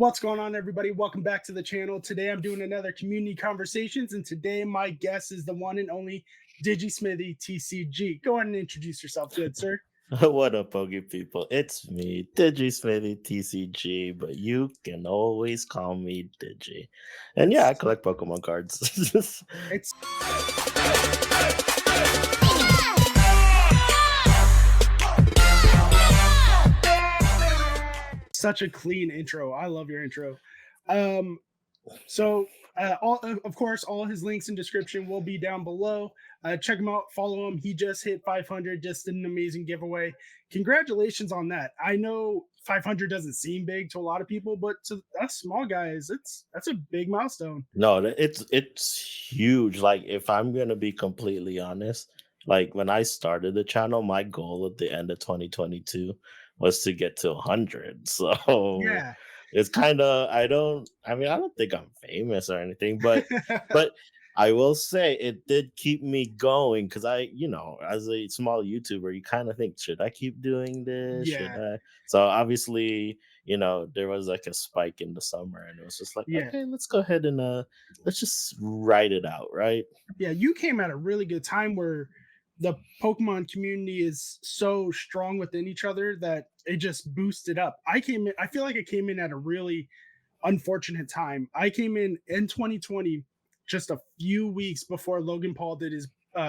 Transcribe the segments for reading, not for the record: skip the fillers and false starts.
What's going on, everybody? Welcome back to the channel. Today I'm doing another community conversations, and today my guest is the one and only DigiSmithyTCG. Go ahead and introduce yourself, good sir. What up, Pokey people? It's me, DigiSmithyTCG, but you can always call me Digi. And yeah, I It's collect Pokemon cards. it's such a clean intro. I love your intro. Um, of course, all his links and description will be down below. Check him out, follow him. He just hit 500, just an amazing giveaway. Congratulations on that. I know 500 doesn't seem big to a lot of people, but to us small guys, that's a big milestone. No, it's huge. Like, if I'm gonna be completely honest, like when I started the channel, my goal at the end of 2022 was to get to 100. So Yeah. it's kind of I don't think I'm famous or anything, but I will say it did keep me going because as a small YouTuber, you kind of think, should I keep doing this? Should Yeah. I? So obviously, there was like a spike in the summer, and it was just like, Yeah. okay, let's go ahead and let's just write it out, right? Yeah, you came at a really good time where the Pokemon community is so strong within each other that it just boosted up. I feel like I came in at a really unfortunate time. I came in 2020, just a few weeks before Logan Paul did his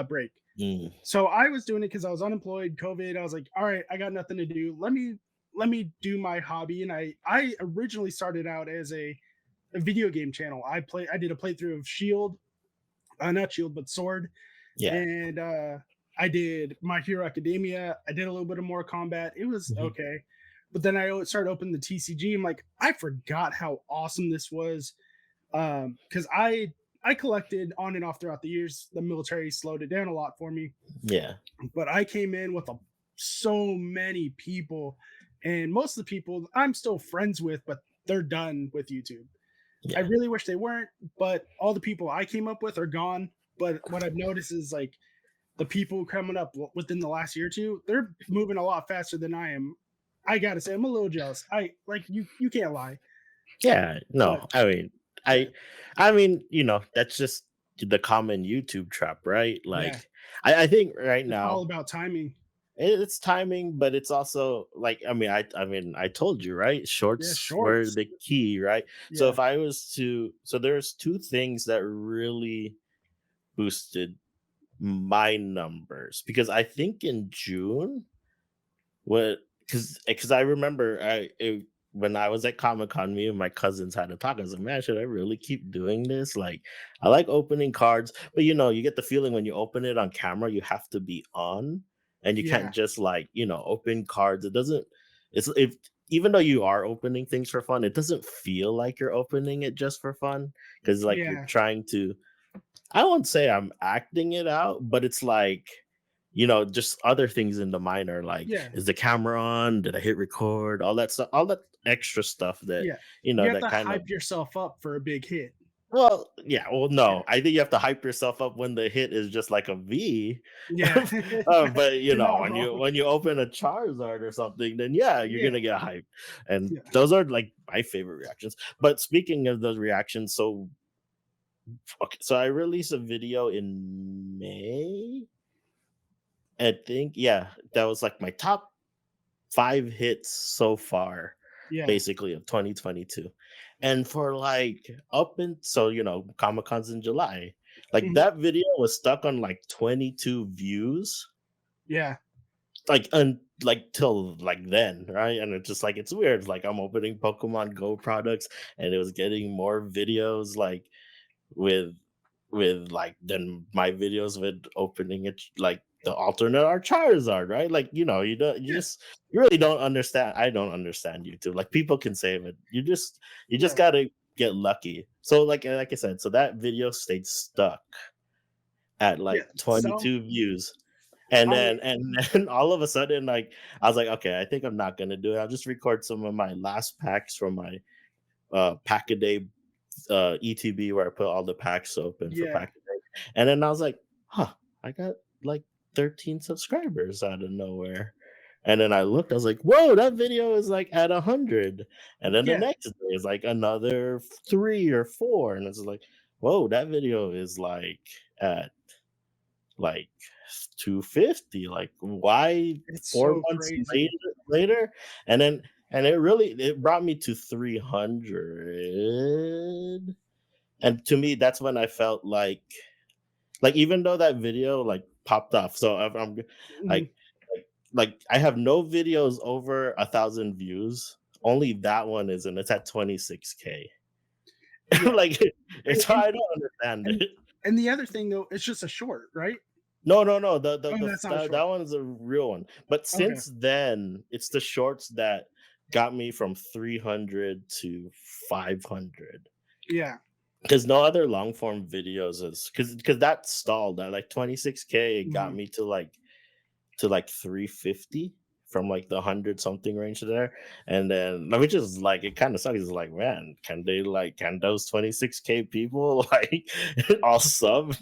break. Mm, So I was doing it because I was unemployed, COVID. I was like, all right, I got nothing to do. Let me do my hobby. And I originally started out as a video game channel. I did a playthrough of Shield, not Shield, but Sword, yeah. and I did My Hero Academia. I did a little bit of more combat. It was Mhm. okay, but then I started opening the TCG. I'm like, I forgot how awesome this was, because I collected on and off throughout the years. The military slowed it down a lot for me, Yeah. but I came in with so many people, and most of the people I'm still friends with, but they're done with YouTube. I Yeah. really wish they weren't, but all the people I came up with are gone. But what I've noticed is like the people coming up within the last year or two, they're moving a lot faster than I am. I gotta say, I'm a little jealous. I like you can't lie, Yeah. but No, yeah, I I mean, that's just the common YouTube trap, right? Like, yeah, I think right it's all now about timing. it's timing, but it's also like, I told you, right? Yeah, Shorts were shorts. the key, right? So Yeah, if I was to, so there's two things that really boosted my numbers because I think in June, what because I remember when I was at Comic Con, me and my cousins had a talk. I was like, man, should I really keep doing this? Like, I like opening cards, but you get the feeling when you open it on camera, you have to be on, and you can't yeah, just like open cards. It doesn't. It's if Even though you are opening things for fun, it doesn't feel like you're opening it just for fun because like you're yeah, trying to. I won't say I'm acting it out, but it's like, just other things in the minor, like, yeah, is the camera on? Did I hit record? All that stuff, all that extra stuff that, yeah. You have that to kind of, hype yourself up for a big hit. well, yeah, well, Yeah, no, I think you have to hype yourself up when the hit is just like a V. yeah. But You're not when wrong. you open a Charizard or something, then yeah, you're Yeah, gonna get hyped. And yeah. those are like my favorite reactions. But speaking of those reactions, so okay, so I released a video in May. I think, yeah, that was like my top 5 hits so far, Yeah. basically, of 2022. And for like up and so, Comic Con's in July. Like Mhm. that video was stuck on like 22 views, Yeah. like till like then, right? And it's just like it's weird. Like I'm opening Pokemon Go products and it was getting more videos like with like then my videos with opening it like the alternate art Charizard, right? Like, Yeah. you really don't understand. I don't understand YouTube. Like people can save it. You just Yeah. gotta get lucky. So like I said, so that video stayed stuck at Yeah. like So 22 views. And I then then all of a sudden, like I was like, okay, I think I'm not gonna do it. I'll just record some of my last packs from my pack a day ETB where I put all the packs open for yeah. pack a day. And then I was like, huh, I got like 13 subscribers out of nowhere. And then I looked, I was like, whoa, that video is like at 100. And then the Yeah, next day is like another 3 or 4. And it's like, whoa, that video is like at like 250. Like, why it's 4 so months crazy. later? And then and it brought me to 300. And to me, that's when I felt like even though that video like popped off, so I'm Mhm. like I have no videos over 1,000 views. Only that one is, and it's at 26K. Yeah, Like, and it's why I don't understand and it. and the other thing though, it's just a short, right? No, no, no. Oh, that's not a That short. one's a real one. But Okay. since then, it's the shorts that got me from 300 to 500. Yeah. Because no other long form videos is because that stalled at like 26K. It got Mhm. me to like 350 from like the 100 something range there. And then which is like it kind of sucks. It's like, man, can those 26K people like all sub?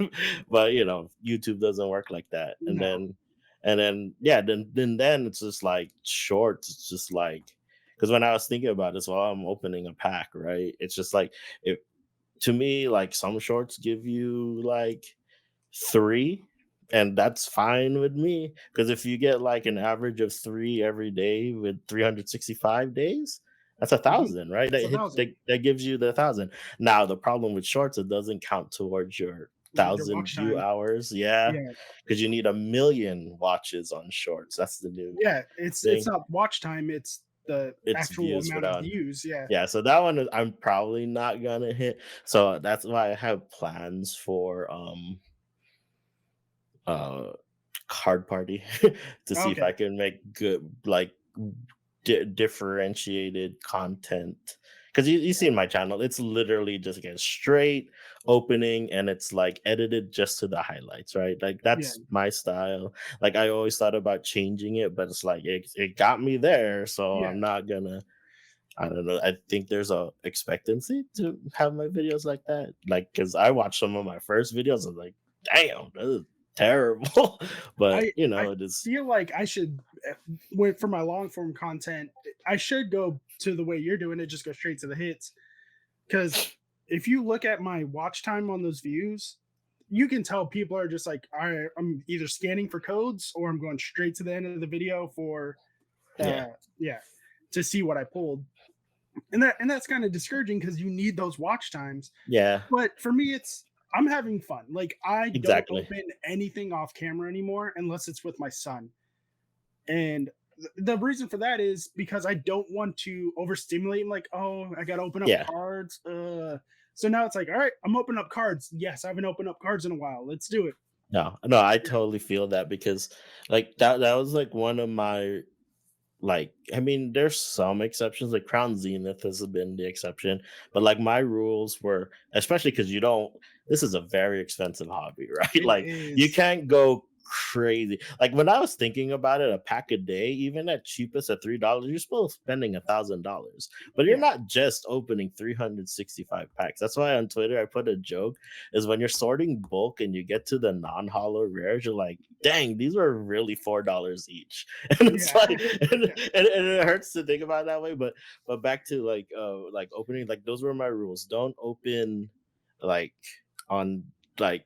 But YouTube doesn't work like that. And No. then yeah, then it's just like shorts. It's just like because when I was thinking about this while I'm opening a pack, right? It's just like it to me, like some shorts give you like 3, and that's fine with me. Because if you get like an average of 3 every day with 365 days, that's a Mhm. thousand, right? That's 1,000. That gives you the 1,000. Now the problem with shorts, it doesn't count towards your Your 1,000 watch view time. hours. Yeah, Yeah. because you need 1 million watches on shorts. That's the new Yeah, it's thing. not watch time, it's the It's actual views for amount of that one. views, yeah. Yeah, so that one I'm probably not gonna hit. So that's why I have plans for uh card party to see if Okay. I can make good like differentiated content. Because you see in my channel, it's literally just again straight opening, and it's like edited just to the highlights, right? Like Yeah, that's my style. Like I always thought about changing it, but it's like it got me there, so yeah. I'm not gonna. I don't know. I think there's a expectancy to have my videos like that. Like, cause I watched some of my first videos, I was like, damn, this is terrible. But I it is. feel like I should, for my long form content, I should go to the way you're doing it, just go straight to the hits. Because if you look at my watch time on those views, you can tell people are just like, all right, I'm either scanning for codes or I'm going straight to the end of the video for, Yeah, yeah, to see what I pulled. And that's kind of discouraging because you need those watch times. yeah, But for me, it's I'm having fun. Like I don't exactly. open anything off camera anymore unless it's with my son. And the reason for that is because I don't want to overstimulate and like, oh, I gotta open up Yeah. cards. So now it's like, all right, I'm opening up cards. Yes, I haven't opened up cards in a while. Let's do it. No, no, I Yeah. totally feel that because like that was like one of my like I mean there's some exceptions like Crown Zenith has been the exception, but like my rules were especially because you don't this is a very expensive hobby, right? It Like you is. can't go crazy. Like when I was thinking about it, a pack a day, even at cheapest at $3, you're still spending $1,000. But you're Yeah. not just opening 365 packs. That's why on Twitter I put a joke is when you're sorting bulk and you get to the non-hollow rares, you're like, dang, these were really $4 each. And it's Yeah. like Yeah. and it hurts to think about it that way, but back to like opening, like those were my rules. Don't open like on like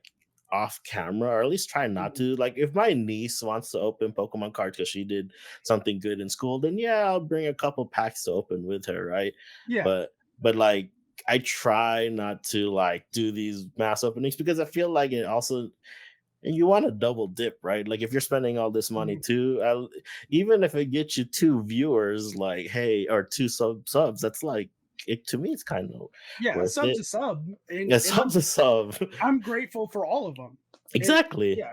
off camera, or at least try not Mhm. to. Like if my niece wants to open Pokemon cards because she did something good in school, then yeah, I'll bring a couple packs to open with her, right? Yeah. But like I try not to like do these mass openings because I feel like it also and you want to double dip, right? Like if you're spending all this money Mhm. too, even if it gets you 2 viewers, like hey, or two subs, that's like it to me. It's kind of Yeah. A worth sub's it. a sub, and Yeah, and subs a sub. I'm grateful for all of them. It Exactly. Yeah.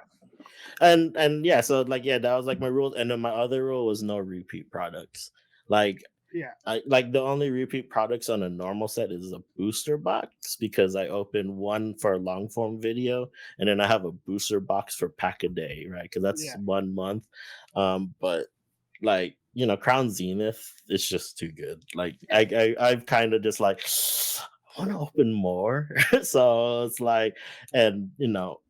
And yeah, so like yeah, that was like my rules, and then my other rule was no repeat products. Like Yeah. I like the only repeat products on a normal set is a booster box because I open one for a long form video and then I have a booster box for pack a day, right? Because that's Yeah. 1 month. But like Crown Zenith is just too good. Like Yeah. I've kind of just like I want to open more, so it's like, and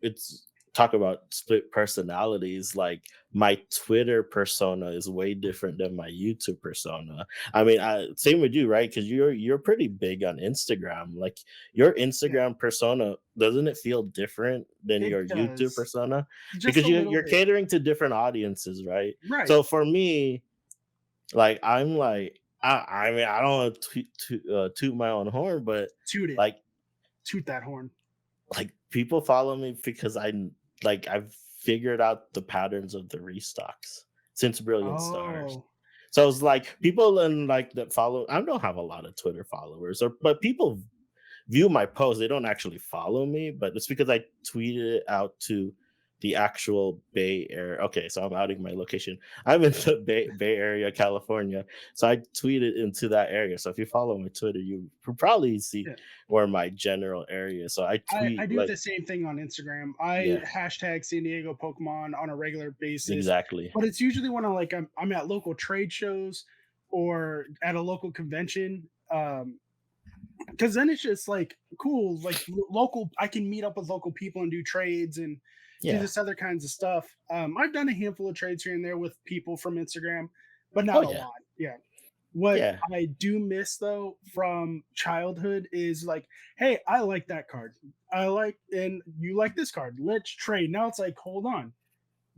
it's talk about split personalities, like my Twitter persona is way different than my YouTube persona. I mean, same with you, right? Because you're pretty big on Instagram. Like your Yeah, Instagram persona, doesn't it feel different than it your YouTube does persona? just Because a little you're bit. catering to different audiences, right? Right. So for me, like I'm like I mean I don't want toot my own horn, but Toot it. like Toot that horn. people follow me because I've figured out the patterns of the restocks since Brilliant Stars. Oh, So it's like people and like that follow. I don't have a lot of Twitter followers, or but people view my posts. They don't actually follow me, but it's because I tweeted it out to the actual Bay Area. Okay, so I'm outing my location. I'm in the Bay Area, California. So I tweeted into that area. So if you follow my Twitter, you probably see yeah. where my general area. So I I tweet do like, the same thing on Instagram. I yeah, hashtag San Diego Pokemon on a regular basis, exactly. but it's usually when I'm at local trade shows or at a local convention. Because then it's just like cool, like local. I can meet up with local people and do trades and do Yeah. this other kinds of stuff. I've done a handful of trades here and there with people from Instagram, but Oh not a yeah. lot. Yeah. What Yeah. I do miss though from childhood is like, hey, I like that card. I like, and you like this card. Let's trade. Now it's like, hold on.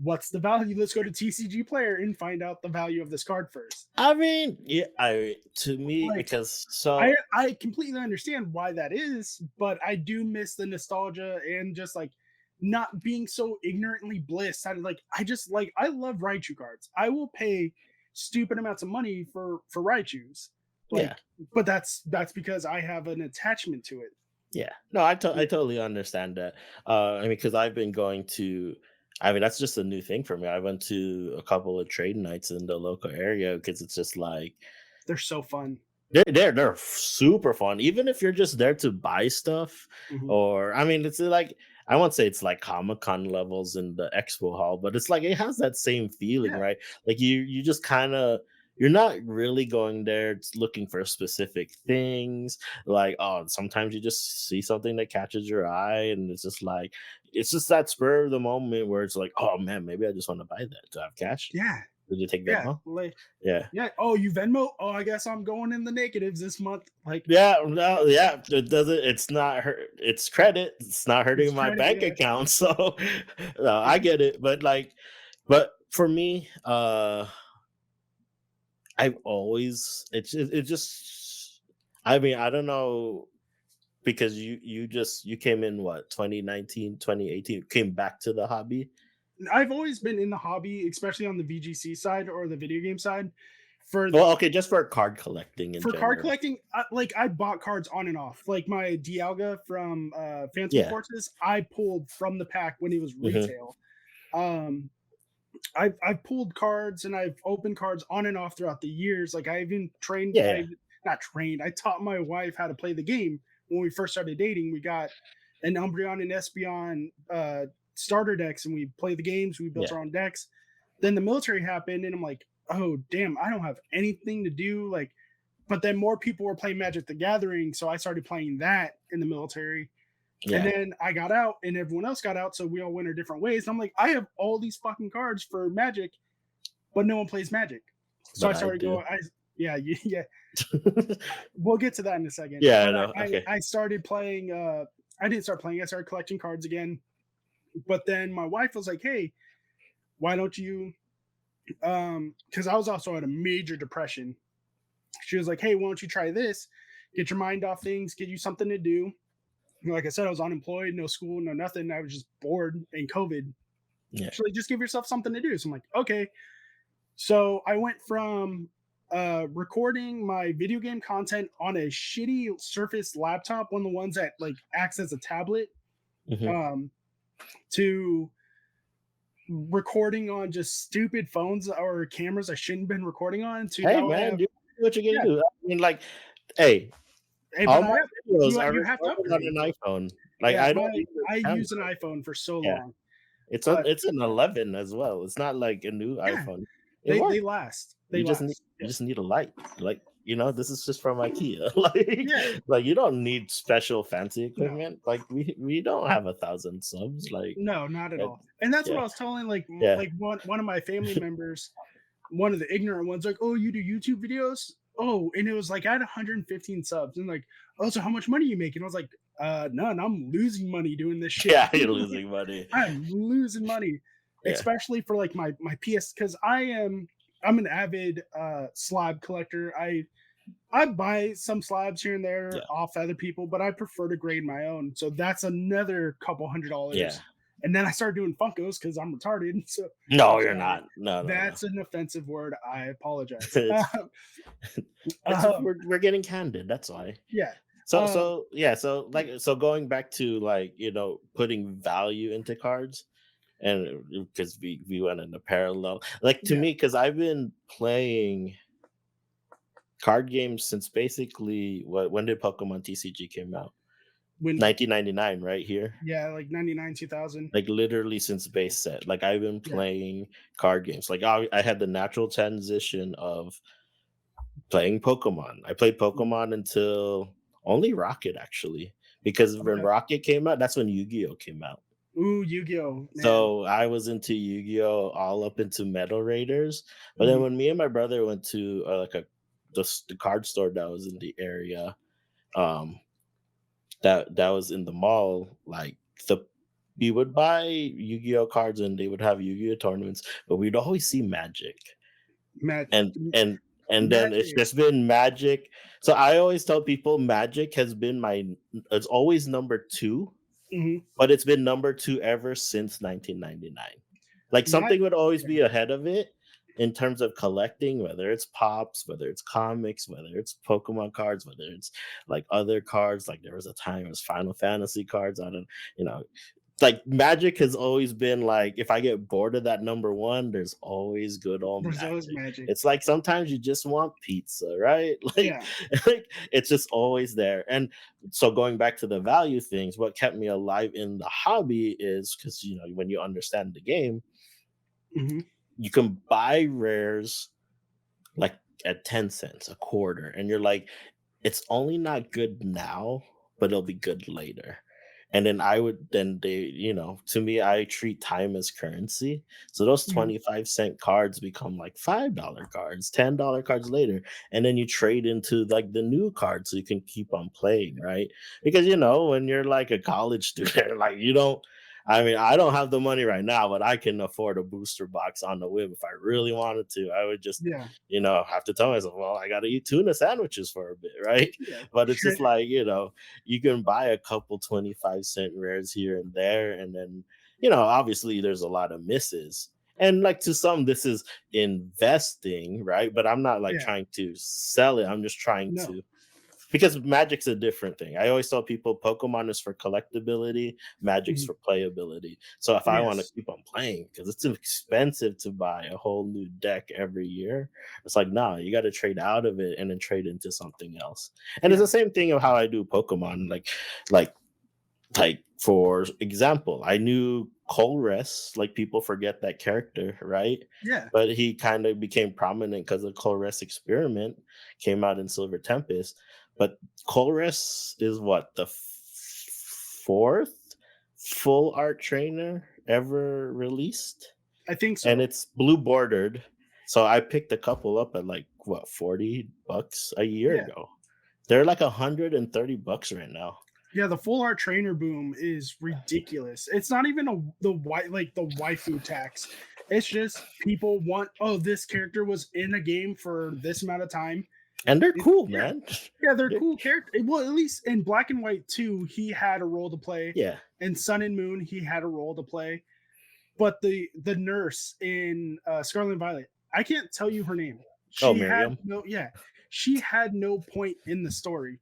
What's the value? Let's go to TCG Player and find out the value of this card first. I mean, yeah, I to me Like, because I completely understand why that is, but I do miss the nostalgia and just like not being so ignorantly blissed. I love Raichu cards. I will pay stupid amounts of money for Raichus. yeah. Like, but that's because I have an attachment to it. Yeah. No, I totally understand that. I mean, because I've been going to. I mean, that's just a new thing for me. I went to a couple of trade nights in the local area because it's just like They're so fun. they're super fun. Even if you're just there to buy stuff, Mhm. or I mean, it's like I won't say it's like Comic Con levels in the expo hall, but it's like it has that same feeling, Yeah, right? Like you just kind of you're not really going there looking for specific things. Like, oh, sometimes you just see something that catches your eye, and it's just that spur of the moment where it's like, oh man, maybe I just want to buy that. Do I have cash? yeah, Did you take yeah. Venmo? Like, Yeah. yeah. Oh, you Venmo? Oh, I guess I'm going in the negatives this month. Like, Yeah, no, yeah, it doesn't. It's not hurt. It's credit. It's not it's hurting my credit. bank Yeah, account. So, no, yeah, I get it. But for me, I've always it just. I mean, I don't know because you came in what 2019, 2018 came back to the hobby. I've always been in the hobby, especially on the VGC side or the video game side. For Well, okay, just for card collecting in card general. collecting, I bought cards on and off. Like my Dialga from Phantom Yeah. Forces, I pulled from the pack when it was Hmm. retail. Um, I've pulled cards and I've opened cards on and off throughout the years. Like I even trained, Yeah. Yeah. not trained. I taught my wife how to play the game when we first started dating. We got an Umbreon and Espeon starter decks, and we played the games. We built Yeah. our own decks. Then the military happened, and I'm like, oh damn, I don't have anything to do. Like, but then more people were playing Magic the Gathering, so I started playing that in the military. And Yeah. then I got out and everyone else got out, so we all went our different ways. And I'm like, I have all these fucking cards for Magic, but no one plays Magic. So I But I started do. going, yeah, yeah. We'll get to that in a second. Yeah. I But know. Okay. I started playing. I didn't start playing. I started collecting cards again. But then my wife was like, "Hey, why don't you?" Because I was also at a major depression. She was like, "Hey, why don't you try this? Get your mind off things. Get you something to do." Like I said, I was unemployed, no school, no nothing. I was just bored in COVID. Yeah. She's like, just give yourself something to do. So I'm like, okay. So I went from recording my video game content on a shitty Surface laptop, one of the ones that like acts as a tablet, Hmm. um, to recording on just stupid phones or cameras I shouldn't have been recording on. To Hey now I man, have, do what you're yeah. gonna do. I mean, like, hey, Hey, all but I my have, videos are you have to recorded on upgrade. an iPhone. Like, Yeah, I don't use I a camera. used an iPhone for so Yeah, long, on but it's an 11 as well. It's not like a new yeah, iPhone. It they works. last. They You just need last. you Yeah. just need a light. Like, this is just from IKEA. like Yeah, like you don't need special fancy no, equipment. Like we don't have 1,000 subs. Like no, not at it, all. And that's what yeah, I was telling yeah, like one of my family members, one of the ignorant ones, like, oh, you do YouTube videos? Oh, and it was like I had 115 subs, and like, oh, so how much money you making? I was like, none. I'm losing money doing this shit. yeah. You're losing money. I'm losing money, Yeah, especially for like my PS, because I'm an avid slab collector. I buy some slabs here and there yeah, off other people, but I prefer to grade my own. So that's another couple yeah. $100. And then I started doing Funkos because I'm retarded. So No, I'm you're sorry. not. No, no, no. That's an offensive word. I apologize. it's it's Um, we're getting candid. That's why. yeah. So Um, so yeah. So going back to like putting value into cards, and because we went in a parallel, like to yeah. me, because I've been playing card games since basically when did Pokemon TCG came out? When 1999, right here. yeah, like 99, 2000. Like literally since base set. Like I've been Yeah. playing card games. Like I had the natural transition of playing Pokemon. I played Mhm. Pokemon until only Rocket actually, because when Okay. Rocket came out, that's when Yu-Gi-Oh came out. Ooh, Yu-Gi-Oh, man. So I was into Yu-Gi-Oh all up into Metal Raiders. But then Mhm. when me and my brother went to like the card store that was in the area, um, that was in the mall, like the we would buy Yu-Gi-Oh cards and they would have Yu-Gi-Oh tournaments, but we'd always see Magic. Mag- And and and then it's Magic. just been Magic. So I always tell people Magic has been it's always number 2, Mhm. but it's been number 2 ever since 1999. Like Mag- something would always yeah. be ahead of it in terms of collecting, whether it's pops, whether it's comics, whether it's Pokemon cards, whether it's like other cards. Like there was a time it was Final Fantasy cards. I don't, you know, like Magic has always been like if I get bored of that number 1, there's always good old There's always Magic. magic. It's like sometimes you just want pizza, right? Like, Yeah. like it's just always there. And so going back to the value things, what kept me alive in the hobby is because when you understand the game, Mhm. you can buy rares like at 10 cents, a quarter, and you're like, it's only not good now, but it'll be good later. And then to me, I treat time as currency. So those Mhm. 25-cent cards become like $5 cards, $10 cards later. And then you trade into like the new cards so you can keep on playing, right? Because when you're like a college student, like you don't I mean, I don't have the money right now, but I can afford a booster box on the whim if I really wanted to. I would just, Yeah. have to tell myself, well, I got to eat tuna sandwiches for a bit, right? Yeah. But it's Sure. just like, you can buy a couple 25-cent rares here and there. And then, obviously there's a lot of misses. And like to some, this is investing, right? But I'm not like Yeah. trying to sell it. I'm just trying No. to because Magic's a different thing. I always tell people Pokemon is for collectability, Magic's Mhm. for playability. So if I want to Yes. keep on playing, because it's expensive to buy a whole new deck every year, it's like, nah, you got to trade out of it and then trade into something else. And it's Yeah. the same thing of how I do Pokemon. Like for example, I knew Colress, like people forget that character, right? Yeah. But he kind of became prominent because the Colress experiment came out in Silver Tempest. But Colress is what the fourth full art trainer ever released, I think and so. it's blue bordered. So I picked a couple up at like what $40 a year Yeah. ago. They're like $130 right now. Yeah, the full art trainer boom is ridiculous. It's not even the waifu tax. It's just people want, oh, this character was in a game for this amount of time. And they're It, cool, yeah, man. yeah, they're They're cool character. Well, at least in Black and White 2, he had a role to play. yeah. In Sun and Moon, he had a role to play. But the nurse in Scarlet and Violet, I can't tell you her name. Oh, She had Miriam. no, yeah, she had no point in the story.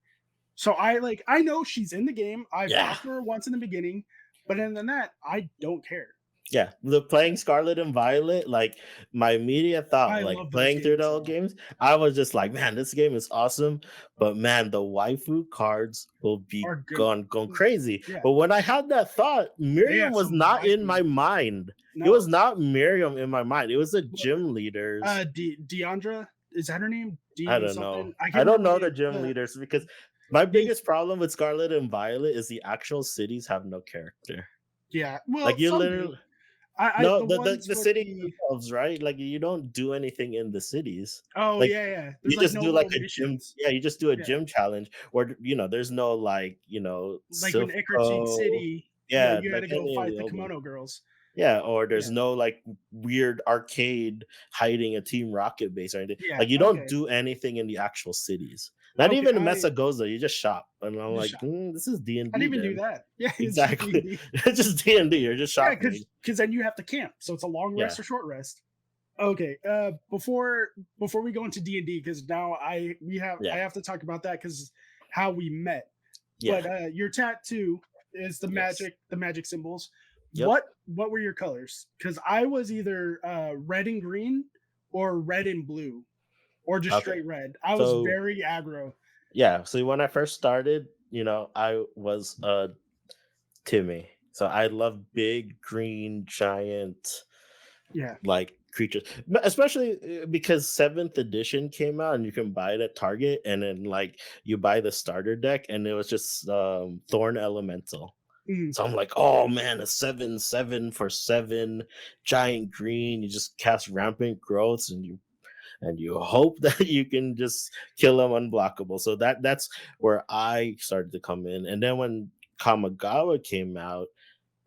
So I know she's in the game. I've Yeah. talked to her once in the beginning, but other than that, I don't care. Yeah. The playing Scarlet and Violet, like my immediate thought, I like love those playing through the games old though. games, I was just like, man, this game is awesome. But man, the waifu cards will be Are good. going crazy. Yeah, But when I had that thought, they Miriam have was some not in my waifu. mind. It was No, not Miriam in my mind. It was the gym leaders. Deandra. is that her name? I D don't know. something? I I can't don't remember know the gym the leaders because my they biggest problem with Scarlet and Violet is the actual cities have no character. yeah, Like well, you some do. literally I no, the ones the with cities the themselves, right? Like you don't do anything in the cities. oh, Like yeah, yeah. you There's, like, just no do like little a gym, missions. yeah, you just do a Yeah. gym challenge or there's no like, Like in Ecruteak Silpho, City, yeah, you had like to go any of fight the the old ones. kimono girls. Yeah, or there's Yeah. no like weird arcade hiding a Team Rocket base or anything. Yeah, Like you don't okay. do anything in the actual cities. Not Okay, even in Mesa, you just shop. And I'm just like, shop. this is D and I didn't D even do then. that. Yeah, it's just Exactly. D&D. It's just D and D. You're just Yeah, shopping. because then you have to camp, so it's a long Yeah, rest or short rest. Okay, before we go into D&D, because now I yeah, have to talk about that because how we met. yeah. But your tattoo is Yes. the magic symbols. Yep. What were your colors? Because I was either red and green or red and blue or just Okay. straight red. I was So very aggro. yeah, so when I first started, I was Timmy. So I love big green giant Yeah. like creatures, especially because seventh edition came out and you can buy it at Target, and then like you buy the starter deck, and it was just Thorn Elemental. Mhm. So I'm like, oh man, a 7/7 for 7 giant green. You just cast rampant growths, and you hope that you can just kill them unblockable. So that's where I started to come in. And then when Kamigawa came out,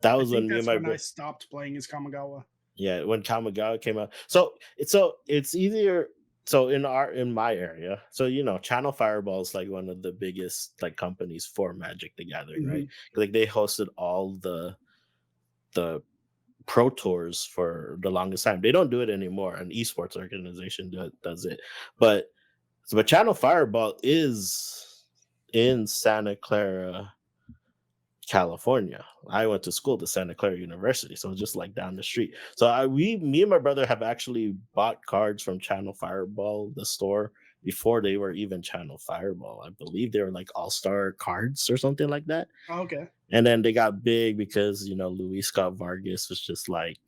that I was think when me and that's my when I stopped playing as Kamigawa. yeah, when Kamigawa came out. So it's easier. So in my area, so Channel Fireball is like one of the biggest like companies for Magic the Gathering, right? Mhm. Like they hosted all the pro tours for the longest time. They don't do it anymore. An esports organization does it, but Channel Fireball is in Santa Clara, California. I went to school to Santa Clara University, so it's just like down the street. So me and my brother have actually bought cards from Channel Fireball, the store, before they were even Channel Fireball. I believe they were like All Star cards or something like that. Okay. And then they got big because Luis Scott Vargas was just like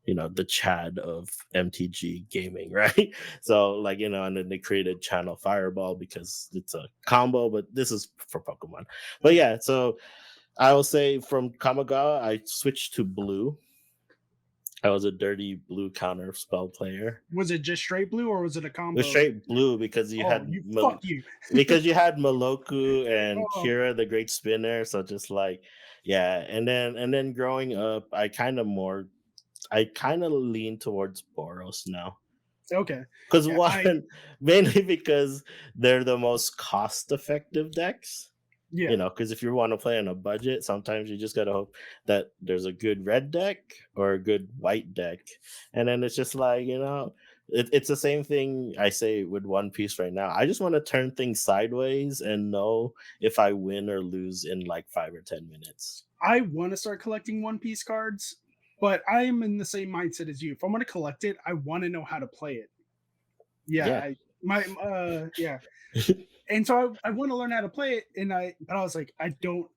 the Chad of MTG gaming, right? So like and then they created Channel Fireball because it's a combo, but this is for Pokemon. But yeah, so I will say from Kamigawa, I switched to blue. I was a dirty blue counter spell player. Was it just straight blue or was it a It was combo? straight blue because Oh, you fuck you. Maloku and Oh, Kira the Great Spinner. So just like yeah, and then growing up, I kind of lean towards Boros now. okay. Because Yeah, one, I mainly because they're the most cost effective decks. yeah. Because if you want to play on a budget, sometimes you just gotta hope that there's a good red deck or a good white deck, and then it's just like it's the same thing I say with One Piece right now. I just want to turn things sideways and know if I win or lose in like 5 or 10 minutes. I want to start collecting One Piece cards, but I am in the same mindset as you. If I'm going to collect it, I want to know how to play it. Yeah, Yeah, yeah. And so I want to learn how to play it, but I was like, I don't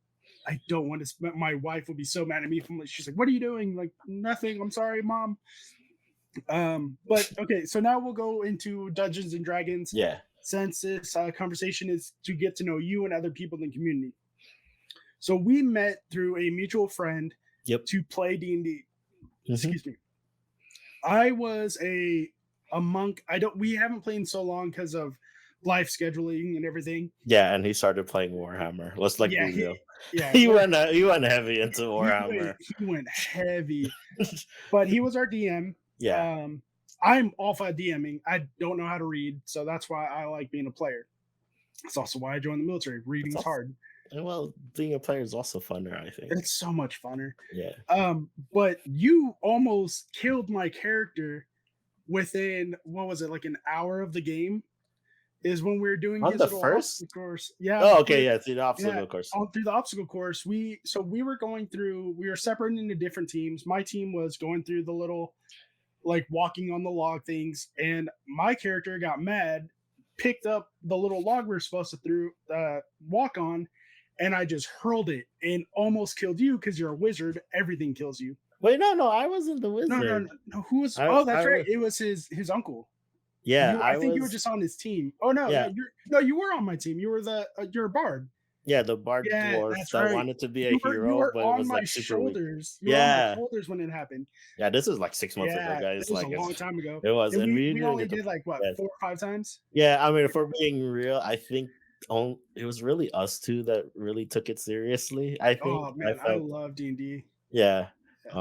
want to. My wife would be so mad at me. She's like, "What are you doing?" Like, nothing. I'm sorry, mom. But okay, so now we'll go into Dungeons and Dragons. yeah, Since this conversation is to get to know you and other people in the community, so we met through a mutual friend yep, to play D&D. hmm Excuse me. I was a monk. I don't. We haven't played in so long because of life scheduling and everything. yeah. And he started playing Warhammer. Let's like Yeah, be real. yeah. He went heavy into Warhammer. He went heavy, but he was our DM. Yeah. I'm off at DMing. I don't know how to read, so that's why I like being a player. It's also why I joined the military. It's Reading's also, hard. well, being a player is also funner, I think. It's so much funner. Yeah. But you almost killed my character within what was it, like an hour of the game? Is when we were doing On his the little first? obstacle course. Yeah, Oh, okay, yeah, it's the yeah. obstacle course. Through the obstacle course, we were going through. We were separated into different teams. My team was going through the little like walking on the log things, and my character got mad, picked up the little log we were supposed to walk on, and I just hurled it and almost killed you because you're a wizard. Everything kills you. Wait, no, I wasn't the No, no, wizard. no, no. Who was? I Oh, that's I right. was It was his uncle. Yeah, I I think you were was. just on his team. Oh no, Yeah, you were on my team. You were you're a bard. yeah, the bard Yeah, dwarf that's that right. wanted to be a You hero, were but it on was my like super weak. shoulders. You were on my Yeah, shoulders when it happened. yeah. This is like 6 months ago, Yeah, guys. it was a Like long time ago, it was, and and we we didn't only get to. did like what Yeah, 4 or 5 times. yeah. I mean, if we're being real, I think it was really us two that really took it seriously. I think Oh I man, I felt. love D&D. Yeah. Yeah.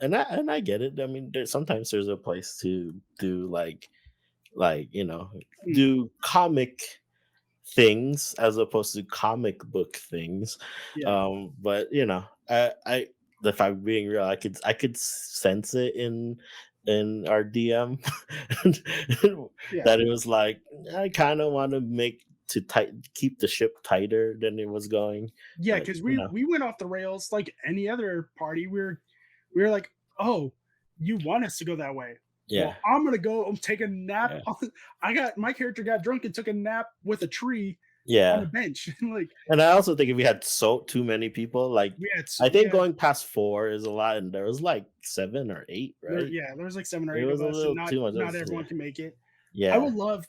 And I get it. I mean, sometimes there's a place to do like Mm, do comic things as opposed to comic book things. yeah, But I if I'm being real, I could sense it in our DM yeah, that it was like I kind of want to keep the ship tighter than it was going, yeah. but Because we went off the rails like any other party. We were like, oh, you want us to go that way? yeah, Well, I'm gonna go and take a nap. yeah, I got my character got drunk and took a nap with a tree on a yeah. bench. Like And I also think if we had so too many people, like I think yeah, going past four is a lot, and there was like 7 or 8, right? there was like 7 or 8 It of was a us, and little too much. not everyone can make it. I Yeah, would love.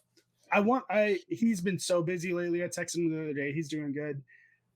I want. I He's been so busy lately. I texted him the other day. He's doing good,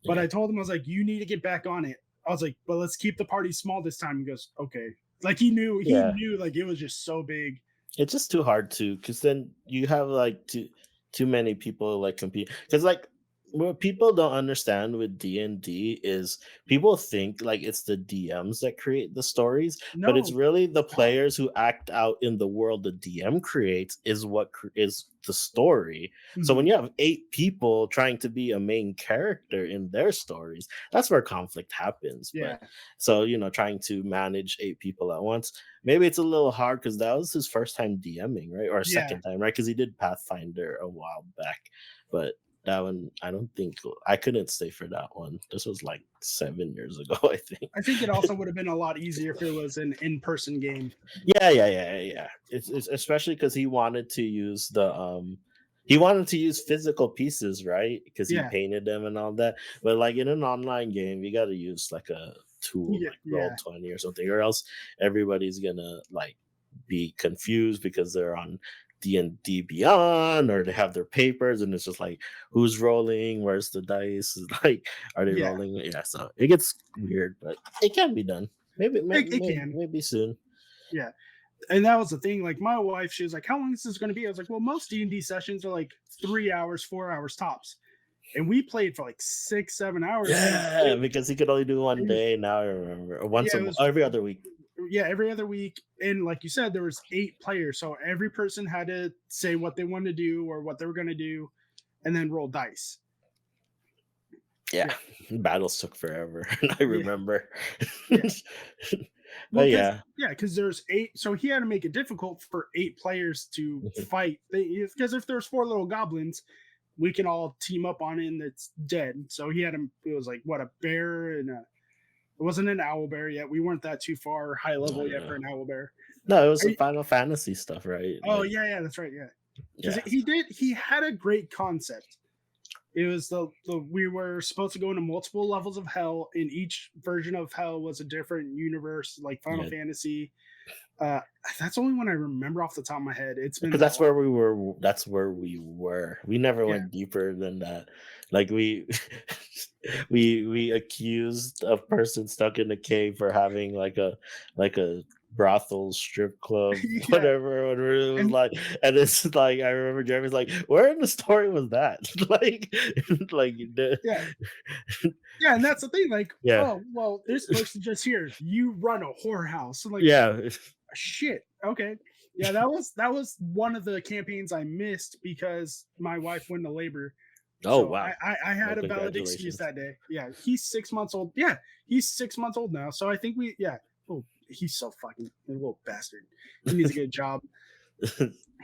but yeah, I told him I was like, you need to get back on it. I was like, but let's keep the party small this time. He goes, okay. Like he yeah. knew like it was just so big. It's just too hard to, because then you have like too many people like compete. Because like what people don't understand with D&D is people think like it's the DMs that create the stories, but it's No, really the it's not. players who act out in the world the DM creates is what is the story. So when Mhm. you have 8 people trying to be a main character in their stories, that's where conflict happens. But Yeah, so trying to manage 8 people at once, maybe it's a little hard because that was his first time DMing, right? Or yeah. second time, right? Because he did Pathfinder a while back. But that one, I don't think I couldn't stay for that one. This was like 7 years ago, I think. I think it also would have been a lot easier if it was an in-person game. Yeah, yeah, yeah, yeah, yeah. It's especially because he wanted to use physical pieces, right? Because he Yeah, painted them and all that. But like in an online game, you got to use like a tool yeah, like Roll yeah, 20 or something, or else everybody's gonna like be confused because they're on D&D Beyond or they have their papers and it's just like who's rolling, where's the dice, like are they yeah. rolling? Yeah, so it gets weird, but it can be done. Maybe, maybe, It maybe, can. maybe soon. Yeah, and that was the thing. Like my wife, she was like, "How long is this going to be?" I was like, "Well, most D&D sessions are like 3 hours, 4 hours tops." And we played for like 6, 7 hours, and Yeah, because he could only do one it, day. Now I remember, or yeah, every other week. yeah, every other week. And like you said, there was 8 players, so every person had to say what they wanted to do or what they were going to do, and then roll dice. Yeah, Yeah, battles took forever. I yeah, remember. yeah. Well, But yeah, because there's 8, so he had to make it difficult for 8 players to fight. Because if there's 4 little goblins, we can all team up on it and it's dead. So he had him. It was like what, a bear and a. It wasn't an owl bear yet. We weren't that too far high level yet for uh, an owl bear. no, it was Are some you- Final Fantasy stuff, right? oh Like, yeah, yeah, that's right. Yeah, because yeah, he had a great concept. It was the we were supposed to go into multiple levels of hell, and each version of hell was a different universe, like Final yeah. Fantasy. Uh, that's the only one I remember off the top of my head. It's been Because that that's long. where we were. That's where we were. We never Yeah, went deeper than that. Like we, we accused a person stuck in a cave for having like a brothel strip club, yeah, whatever. And it was and like, and it's like I remember Jeremy's like, where in the story was that? like, like yeah, yeah, and that's the thing. Like, yeah, oh well, this person just here. You run a whorehouse. I'm like, yeah. shit. Okay. Yeah, that was one of the campaigns I missed because my wife went into labor. Oh So wow. I Well, had a valid excuse congratulations. that day. Yeah, he's 6 months old. Yeah, he's 6 months old now. So I think yeah. Oh, he's so fucking a little bastard. He needs to get a job.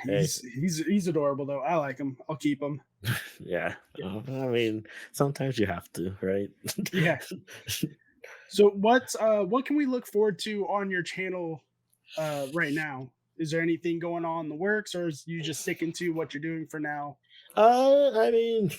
Hey, He's adorable though. I like him. I'll keep him. yeah. Yeah. I mean, sometimes you have to, right? Yeah. So what can we look forward to on your channel right now? Is there anything going on in the works, or is you just sticking to what you're doing for now? I mean,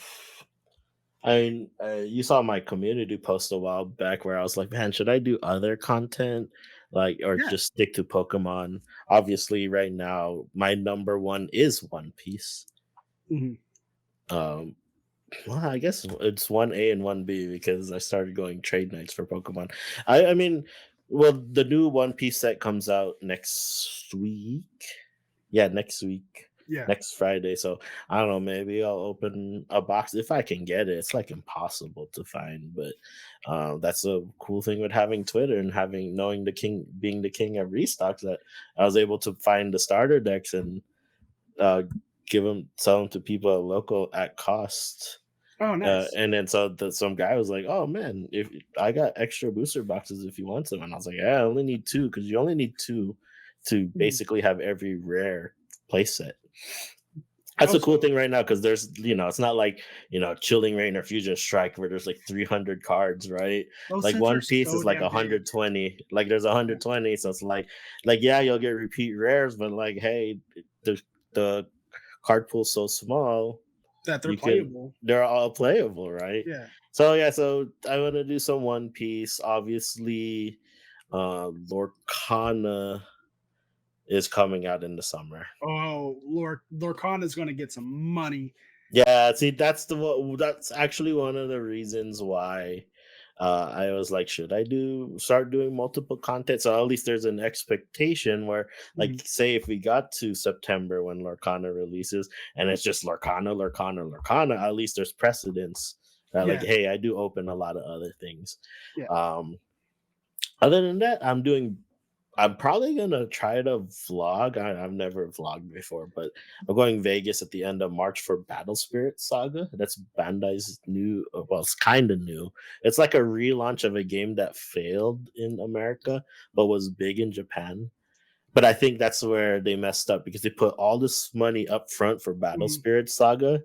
you saw my community post a while back where I was like, man, should I do other content? like, or Yeah. just stick to Pokemon. Obviously, right now, my number one is One Piece. Mhm. Um, well, I guess it's 1A and 1B because I started going trade nights for Pokemon. I mean, well, the new One Piece set comes out next week. Yeah, next week, Yeah. next Friday. So I don't know. Maybe I'll open a box if I can get it. It's like impossible to find, but that's a cool thing with having Twitter and having knowing the king, being the king of restocks. That I was able to find the starter decks and uh, sell them to people at local at cost. Oh, nice. And then so some guy was like, "Oh man, if I got extra booster boxes if you want some," and I was like, "Yeah, I only need two because you only need two to Mhm. basically have every rare playset." That's Oh, a cool so thing right now because it's not like Chilling Reign or Fusion Strike where there's like 300 cards, right? those Like sets are One Piece so is like damn big. 120. Like there's Yeah. 120, so it's like yeah, you'll get repeat rares, but like hey, the card pool's so small That they're you can playable. they're all playable, right? Yeah. So yeah, so I want to do some One Piece. Obviously, Lorcana is coming out in the summer. Oh, Lorcan is gonna get some money. Yeah, see, that's actually one of the reasons why I was like, should I start doing multiple content? So at least there's an expectation where, like, Mhm. say if we got to September when Lorcana releases and it's just Lorcana, at least there's precedence. That like, Yeah. hey, I do open a lot of other things. Yeah. Um, Other than that, I'm probably gonna try to vlog. I've never vlogged before, but I'm going Vegas at the end of March for Battle Spirit Saga. That's Bandai's new. Well, it's kind of new. It's like a relaunch of a game that failed in America but was big in Japan. But I think that's where they messed up because they put all this money up front for Battle Mhm. Spirit Saga,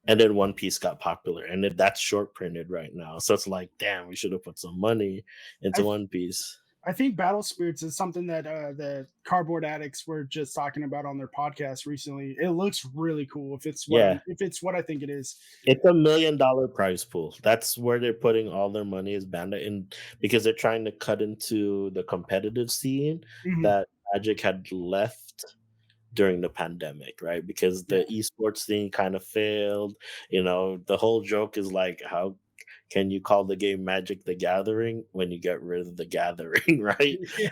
and then One Piece got popular, and that's short printed right now. So it's like, damn, we should have put some money into I One Piece. I think Battle Spirits is something that the Cardboard Addicts were just talking about on their podcast recently. It looks really cool Yeah, if it's what I think it is. it's $1 million prize pool. That's where they're putting all their money is Bandai in because they're trying to cut into the competitive scene Mhm. that Magic had left during the pandemic, right? Because Yeah. the esports thing kind of failed. The whole joke is like, how can you call the game Magic the Gathering when you get rid of the gathering, right? Yeah.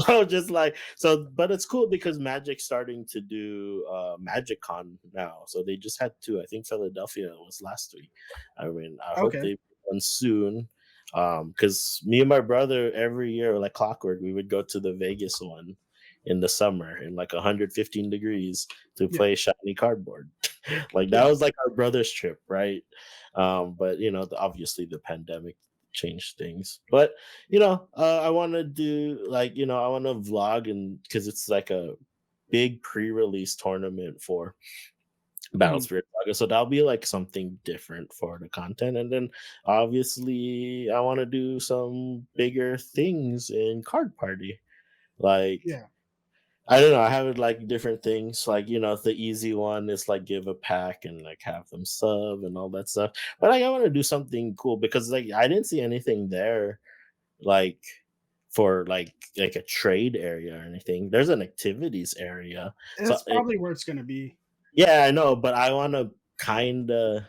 So just like so, but it's cool because Magic's starting to do Magic Con now. So they just had two. I think Philadelphia was last week. I mean, I hope Okay. they one soon. Because me and my brother every year, like clockwork, we would go to the Vegas one in the summer in like 115 degrees to Yeah. play shiny cardboard. Like that Yeah. was like our brother's trip, right? But obviously the pandemic changed things. But I want to do like I want to vlog and because it's like a big pre-release tournament for Battle Mhm. Spirit Saga, so that'll be like something different for the content. And then obviously I want to do some bigger things in Card Party, like Yeah. I don't know. I have like different things. Like, the easy one is like give a pack and like have them sub and all that stuff. But like, I want to do something cool because like I didn't see anything there like for like a trade area or anything. There's an activities area. So That's probably where it's gonna be. yeah, I know, but I want to kind of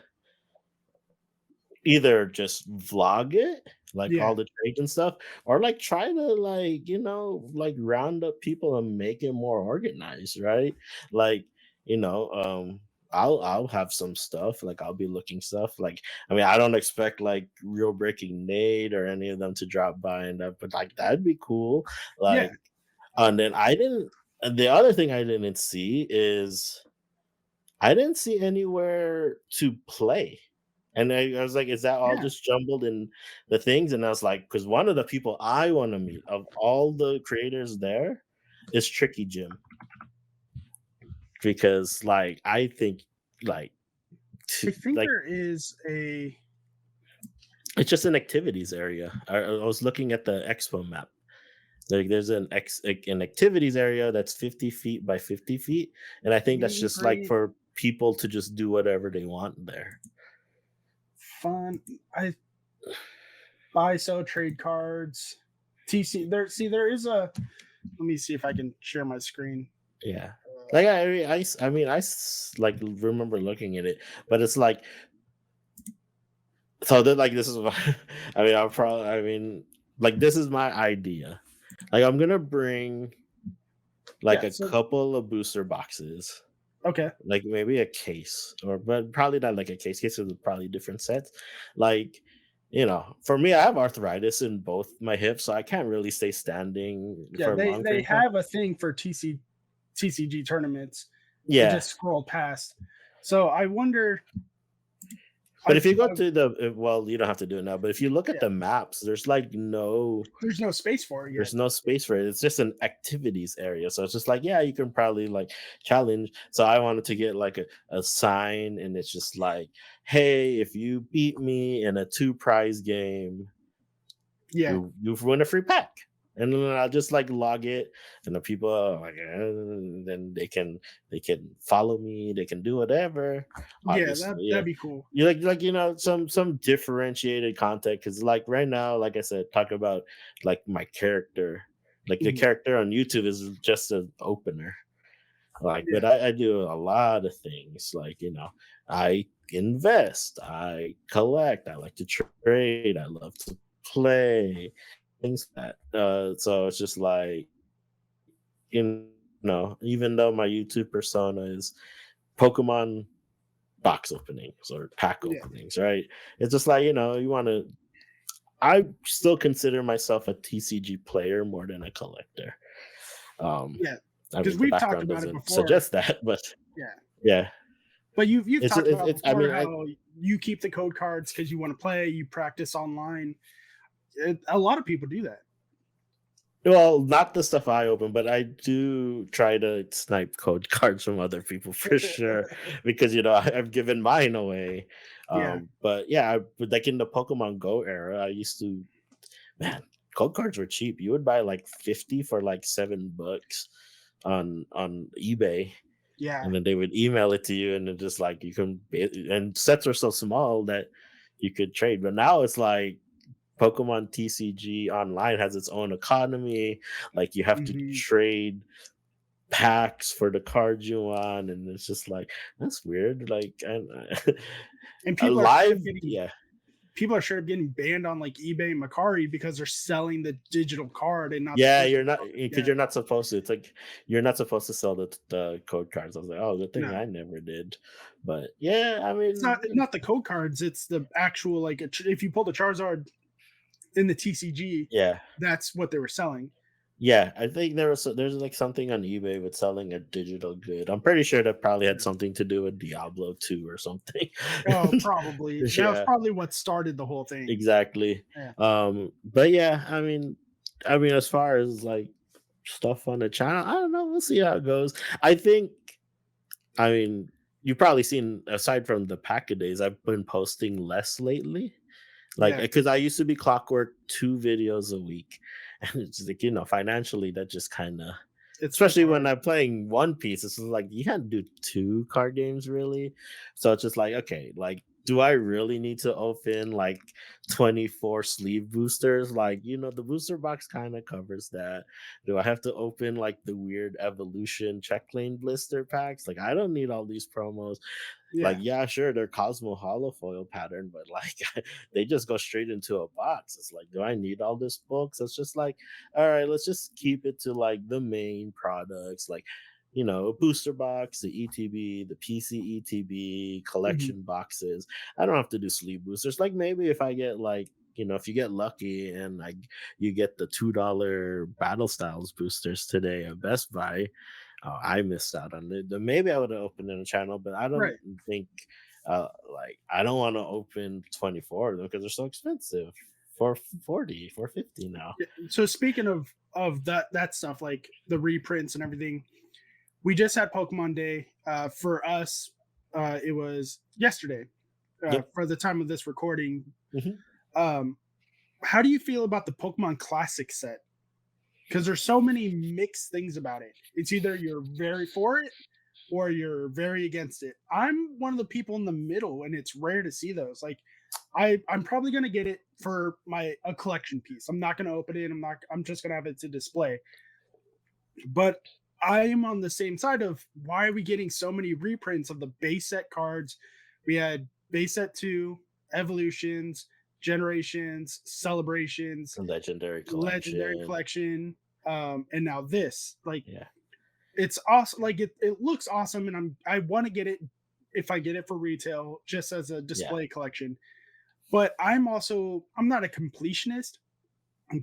either just vlog it, like all Yeah. the trades and stuff, or like try to like round up people and make it more organized, right? Like, you know, um I'll have some stuff, like I'll be looking stuff. Like, I mean, I don't expect like real breaking Nate or any of them to drop by and that, but like that'd be cool. Yeah. Like, and then the other thing I didn't see is I didn't see anywhere to play. And I was like, is that all Yeah. just jumbled in the things? And I was like, because one of the people I want to meet of all the creators there is Tricky Jim. Because like I think like I to think like there is a it's just an activities area. I was looking at the expo map. Like there's an activities area that's 50 feet by 50 feet. And I think that's meet and just like greet for people to just do whatever they want there. fun. I buy sell trade cards. TC there. See, there is a. Let me see if I can share my screen. Yeah. Uh, Like I mean like remember looking at it, but it's like so that like this is what I mean. I mean like this is my idea. Like I'm gonna bring like yeah. a So couple of booster boxes, okay. like maybe a case, or but probably not like a case. Cases are probably different sets. Like for me, I have arthritis in both my hips, so I can't really stay standing Yeah, for a long they period of time. have a thing for TCG tournaments. I Yeah, just scrolled past. So I wonder. but if you go I to the well, you don't have to do it now. But if you look at yeah. the maps, there's like There's no space for it yet. there's no space for it. It's just an activities area. So it's just like, yeah, you can probably like challenge. So I wanted to get like a sign, and it's just like, hey, if you beat me in a two prize game, Yeah, you win a free pack. And then I'll just like log it, and the people are like, then they can follow me, they can do whatever. yeah. Obviously, yeah. That'd be cool. You like some differentiated content because like right now, like I said, talk about like my character, like the Mhm. character on YouTube is just an opener. Like, but Yeah, I do a lot of things. Like, I invest, I collect, I like to trade, I love to play, things like that. So it's just like, even though my YouTube persona is Pokemon box openings or pack yeah, openings, right? It's just like, you want to. I still consider myself a TCG player more than a collector. Um, yeah. I Because mean, the we've talked background about it doesn't before. suggest that, but Yeah, yeah. but you've It's talked it's about it's I before mean, how you keep the code cards because you want to play. You practice online. A lot of people do that. well, not the stuff I open, but I do try to snipe code cards from other people for sure, because, I've given mine away. Yeah. But yeah, but like in the Pokemon Go era, I used to man, code cards were cheap. You would buy like 50 for like $7 on eBay, Yeah. and then they would email it to you, and then just like and sets are so small that you could trade. But now it's like Pokemon TCG online has its own economy. Like you have to Mhm. trade packs for the cards you want, and it's just like that's weird. Like And a people are straight up live, getting yeah, banned on like eBay and Macari because they're selling the digital card and not the yeah. physical You're not card. because Yeah. you're not supposed to. It's like you're not supposed to sell the code cards. I was like, oh, good thing No. I never did. But yeah, I mean, It's not the code cards, it's the actual like if you pull the Charizard in the TCG, yeah. that's what they were selling. Yeah, I think there's like something on eBay with selling a digital good. I'm pretty sure that probably had Yeah. something to do with Diablo 2 or something. Oh, probably. That was Yeah, probably what started the whole thing. exactly. Yeah. But yeah, I mean, as far as like stuff on the channel, I don't know. We'll see how it goes. I think, I mean, you've probably seen aside from the pack a days, I've been posting less lately. Like, Yeah. because I used to be clockwork 2 videos a week, and it's like financially that just kind of, It's especially when hard. I'm playing One Piece, it's like you can't do two card games really. So it's just like, okay, like, do I really need to open like 24 sleeve boosters? Like, the booster box kind of covers that. Do I have to open like the weird evolution check lane blister packs? Like, I don't need all these promos. Like, Yeah. yeah, sure, they're Cosmo holofoil pattern, but like they just go straight into a box. It's like, do I need all this books? It's just like, all right, let's just keep it to like the main products, like a booster box, the ETB, the PC ETB, Mhm. collection boxes. I don't have to do sleeve boosters. Like maybe if I get like if you get lucky and like you get the $2 battle styles boosters today at Best Buy, oh, I missed out on it. Then maybe I would have opened in a channel, but I don't Right. think like I don't want to open 24 of them because they're so expensive. For 40, for 50 now. Yeah, so speaking of that stuff, like the reprints and everything, we just had Pokemon Day. For us, it was yesterday. Yep. For the time of this recording, Hmm. um, how do you feel about the Pokemon Classic set? Because there's so many mixed things about it. It's either you're very for it or you're very against it. I'm one of the people in the middle, and it's rare to see those. Like I'm probably gonna get it for my a collection piece. I'm not gonna open it. I'm just gonna have it to display. But I am on the same side of why are we getting so many reprints of the base set cards? We had base set two, evolutions, generations, celebrations, Legendary legendary collection. collection, and now this. Like Yeah. it's awesome. Like it looks awesome, and I want to get it if I get it for retail, just as a Yeah. display collection. But I'm not a completionist,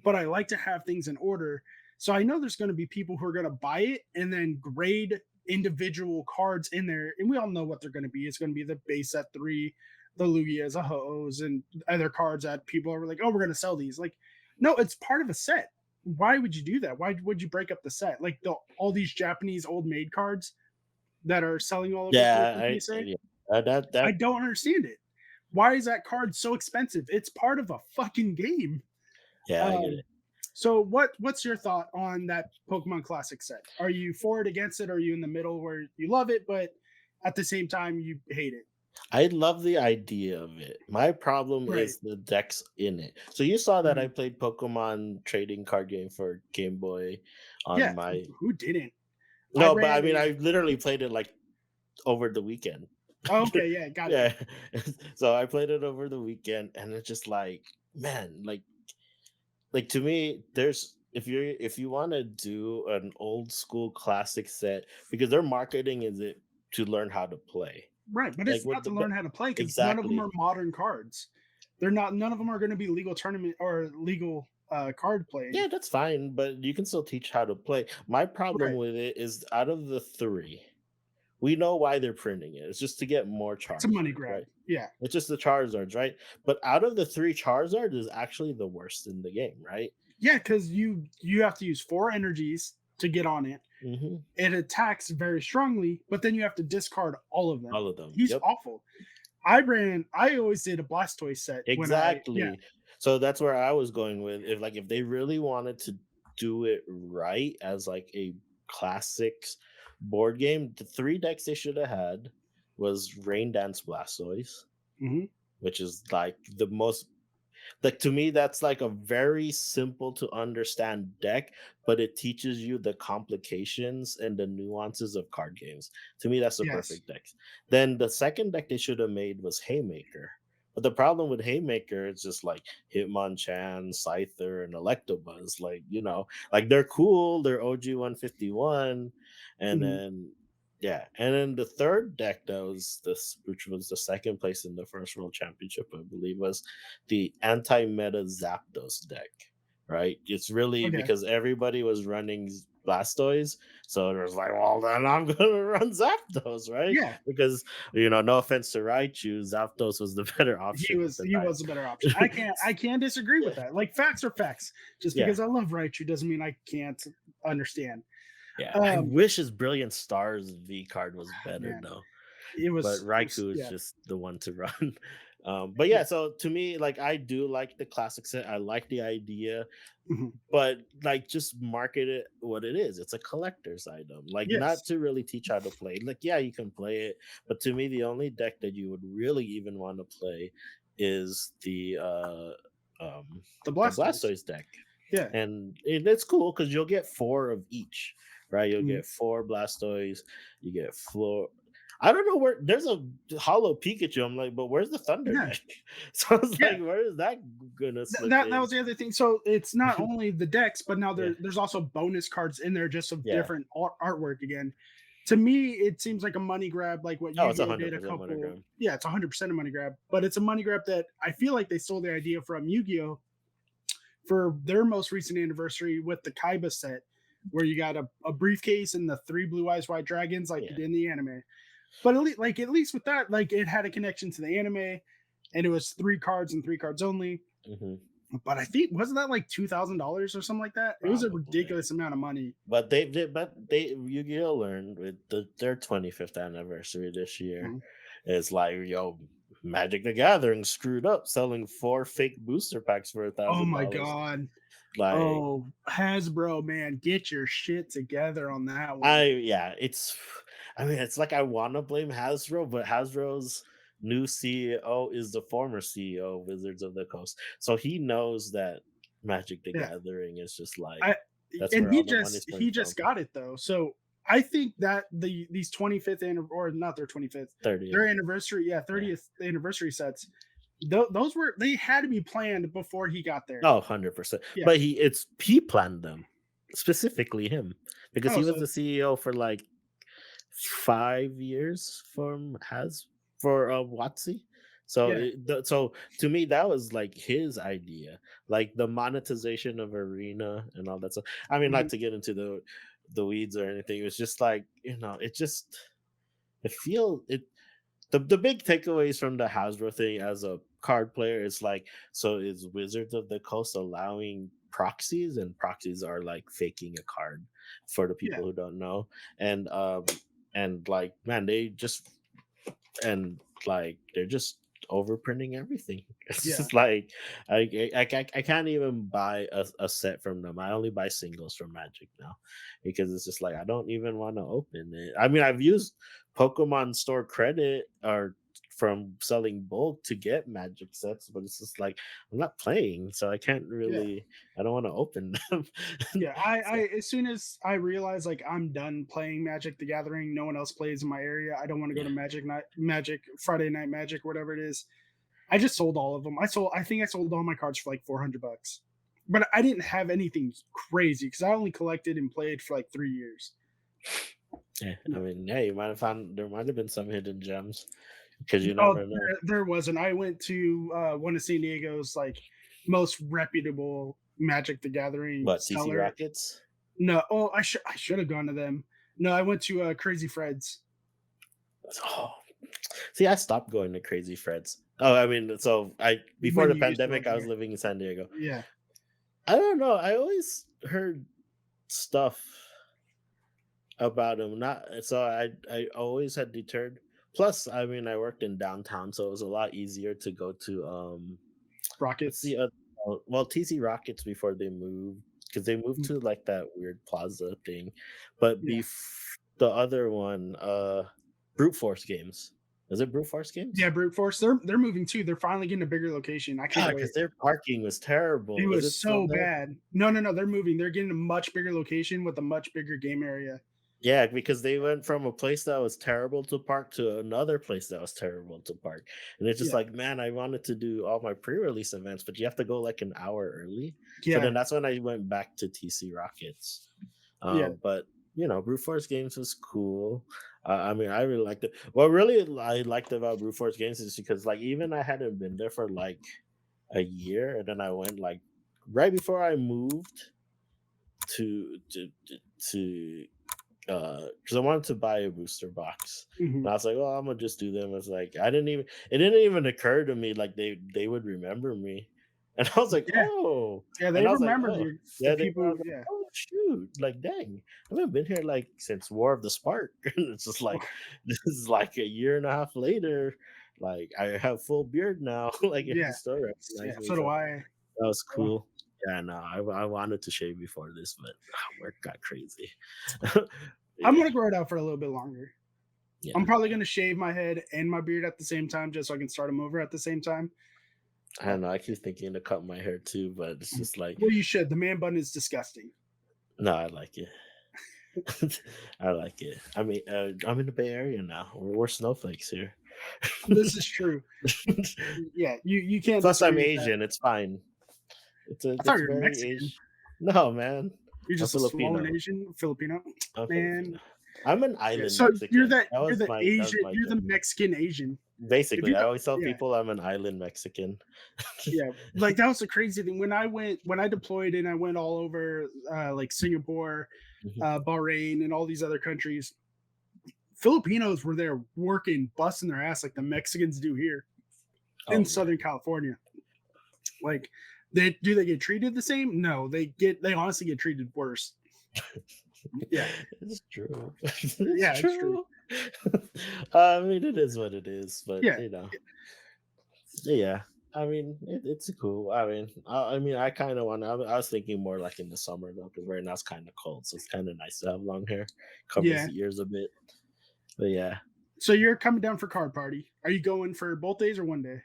but I like to have things in order. So I know there's going to be people who are going to buy it and then grade individual cards in there, and we all know what they're going to be. It's going to be the base set three, the Lugias, the Ho-Ohs, and other cards that people are like, oh, we're going to sell these. Like, no, it's part of a set. Why would you do that? Why would you break up the set? Like all these Japanese old made cards that are selling all over the place, Yeah, like you say. yeah. That I that don't understand it. Why is that card so expensive? It's part of a fucking game. yeah, I get Um, it. so what's your thought on that Pokemon Classic set? Are you for it, against it? Or are you in the middle where you love it, but at the same time you hate it? I love the idea of it. My problem Right. is the decks in it. So you saw that I Mhm. played Pokemon trading card game for Game Boy on Yeah. my Who didn't? I no, but I ran mean a. I literally played it like over the weekend. Oh, okay, yeah, got it. Yeah. So I played it over the weekend and it's just like, man, like to me, there's if you want to do an old school classic set because their marketing is it to learn how to play. Right, but Like it's with not to learn how to play because none of them are exactly. modern cards. They're not. None of them are going to be legal tournament or legal card playing. Yeah, that's fine, but you can still teach how to play. My problem Right. with it is out of the 3, we know why they're printing it. It's just to get more It's a money Charizards, grab. right? Yeah. It's just the Charizards, right? But out of the 3, Charizard is actually the worst in the game, right? Yeah, because you have to use four energies to get on it. Mhm. It attacks very strongly, but then you have to discard all of them. All of them. He's Yep. awful. I always did a Blastoise set when I yeah. Exactly. So that's where I was going with if they really wanted to do it right as like a classics board game, the 3 decks they should have had was Rain Dance Blastoise, Mhm. which is like the most like to me that's like a very simple to understand deck, but it teaches you the complications and the nuances of card games. To me that's the Yes. perfect deck. Then the second deck they should have made was Haymaker, but the problem with Haymaker is just like Hitmonchan, Scyther, and Electabuzz. Like, like they're cool, they're OG 151, and Mhm. then yeah, and then the third deck that was this, which was the second place in the first World Championship, I believe, was the anti-meta Zapdos deck, right? It's really Okay. because everybody was running Blastoise, so there's like, well, then I'm gonna run Zapdos, right? Yeah. Because no offense to Raichu, Zapdos was the better option at the He was a better option. time. I can't disagree with that. Like facts are facts. Just Yeah, because I love Raichu doesn't mean I can't understand. yeah. I Um wish his Brilliant Stars V card was better man, though. But it was Raikou is yeah. just the one to run. But Yeah. yeah, so to me, like I do like the classic set. I like the idea, Mhm. but like just market it what it is. It's a collector's item. Like not Yes. to really teach how to play. Like yeah, you can play it, but to me, the only deck that you would really even want to play is um The the Blastoise. Blastoise deck, Yeah. and it's cool because you'll get 4 of each, right? You'll Mhm. get 4 Blastoise, you get floor. I don't know where there's a hollow Pikachu. I'm like, but where's the Thunder Yeah. deck? So I was Yeah. like, where is that gonna slip That in? was the other thing. So it's not only the decks, but now Yeah, there's also bonus cards in there just of yeah. different artwork again. To me, it seems like a money grab, like what Oh, it's Yu-Gi-Oh did a 100% couple. Monogram. Yeah, it's 100% a money grab, but it's a money grab that I feel like they stole the idea from Yu-Gi-Oh for their most recent anniversary with the Kaiba set, where you got a briefcase and the three blue eyes white dragons like you Yeah. did in the anime. But at least with that, like it had a connection to the anime, and it was three cards and three cards only. Hmm. But I think wasn't that like $2,000 or something like that? It was a Probably. ridiculous amount of money. But they Yu-Gi-Oh learned with their 25th anniversary this year. Mhm. It's like, yo, Magic the Gathering screwed up selling 4 fake booster packs for a Oh thousand my dollars. god. Like Oh, Hasbro, man, get your shit together on that one. I yeah, it's I mean, it's like I wanna blame Hasbro, but Hasbro's new CEO is the former CEO of Wizards of the Coast. So he knows that Magic the Yeah. Gathering is just like I that's and where all the money's coming he from. just got it though. So I think that these 25th or not their 25th, 30th. their anniversary, yeah, Yeah. 30th anniversary sets. Those were they had to be planned before he got there. Oh, 100%. Yeah. But he planned them, specifically him, because Oh, he was so the CEO for like 5 years for WotC. So yeah. so to me that was like his idea, like the monetization of Arena and all that stuff. I mean, not Mhm. to get into the weeds or anything. It was just like, it just it feel it the big takeaways from the Hasbro thing as a card player is like, so is Wizards of the Coast allowing proxies, and proxies are like faking a card for the Yeah. people who don't know. And like, man, they just and like they're just overprinting everything. It's Yeah. just like I can't even buy a set from them. I only buy singles from Magic now because it's just like I don't even want to open it. I mean, I've used Pokemon Store credit or from selling bulk to get Magic sets, but it's just like I'm not playing, so I can't Yeah. really. I don't want to open them. Yeah, I So as soon as I realize like I'm done playing Magic the Gathering, no one else plays in my area. I don't want to go yeah, to Magic Friday Night Magic, whatever it is. I just sold all of them. I think I sold all my cards for like $400. But I didn't have anything crazy because I only collected and played for like 3 years. yeah. I Yeah. mean, yeah, you might have found there might have been some hidden gems because you Oh, never know. there wasn't. I went to one of San Diego's like most reputable Magic the Gathering What, TC seller. Rockets? No, oh, I should have gone to them. No, I went to Crazy Fred's. Oh, see, I stopped going to Crazy Fred's. Oh, I mean, so I before When the you used to live pandemic, I was there. living in San Diego. Yeah. I don't know. I always heard stuff about him. Not so I always had deterred. Plus, I mean, I worked in downtown, so it was a lot easier to go to what's the Rockets. other well, TC Rockets before they moved, because they moved Mm, to like that weird plaza thing. But yeah. the other one, Brute Force Games. Is it Brute Force Yeah, Games? Brute Force. They're moving too. They're finally getting a bigger location. I can't God, wait. because their parking was It terrible. Is was it still so there? bad. No, no, no. They're moving. They're getting a much bigger location with a much bigger game area. Yeah, because they went from a place that was terrible to park to another place that was terrible to park. And it's just Yeah. like, man, I wanted to do all my pre-release events, but you have to go like an hour early. So Yeah. then that's when I went back to TC Rockets. Yeah. But Brute Force Games was cool. I mean, I really liked it. What really I liked about Brute Force Games is because like even I hadn't been there for like a year, and then I went like right before I moved to to to because I wanted to buy a booster box. Hmm. And I was like, well, I'm gonna just do them. It's like it didn't even occur to me like they would remember me. And I was like, Yeah. oh, Yeah. They and I was like, remember oh, the yeah, I people. was like, Yeah. oh shoot, like dang, I haven't been here like since War of the Spark. And it's just like this is like a year and a half later. Like I have full beard now. Like Yeah. you still Yeah. recognize me. So do So I. that was So, cool. Yeah, no, I wanted to shave before this, but work got crazy. I'm Yeah, gonna grow it out for a little bit longer. I'm yeah. probably gonna shave my head and my beard at the same time, just so I can start them over at the same time. I don't know. I keep thinking to cut my hair too, but it's just like, Well, you should. The man bun is disgusting. no, I like it. I like it. I mean, I'm in the Bay Area now. We're snowflakes here. This is true. Yeah, you can't Plus, I'm disagree with that. Asian. It's fine. I thought It's you were very Mexican. Asian. No, man, You're I'm just a swollen Filipino. Asian, Filipino. I'm Filipino. Man, I'm an yeah. island So Mexican. That Asian. was my You're the joke. Mexican Asian. If Basically, you I always tell yeah, people I'm an island Mexican. yeah. Like that was the crazy thing when I deployed and I went all over like Singapore, Mhm. Bahrain, and all these other countries. Filipinos were there working, busting their ass like the Mexicans do here in Oh yeah, Southern California. Like they get treated the same? No, they honestly get treated worse. Yeah, it's true. yeah, It's it's true. true. I mean, it is what it is, but Yeah, yeah. I mean, it's cool. I mean, I mean, I kind of want. I was thinking more like in the summer though, because right now it's kind of cold, so it's kind of nice to have long hair. Covers yeah. the ears a bit. But yeah. So you're coming down for card party. Are you going for both days or one day?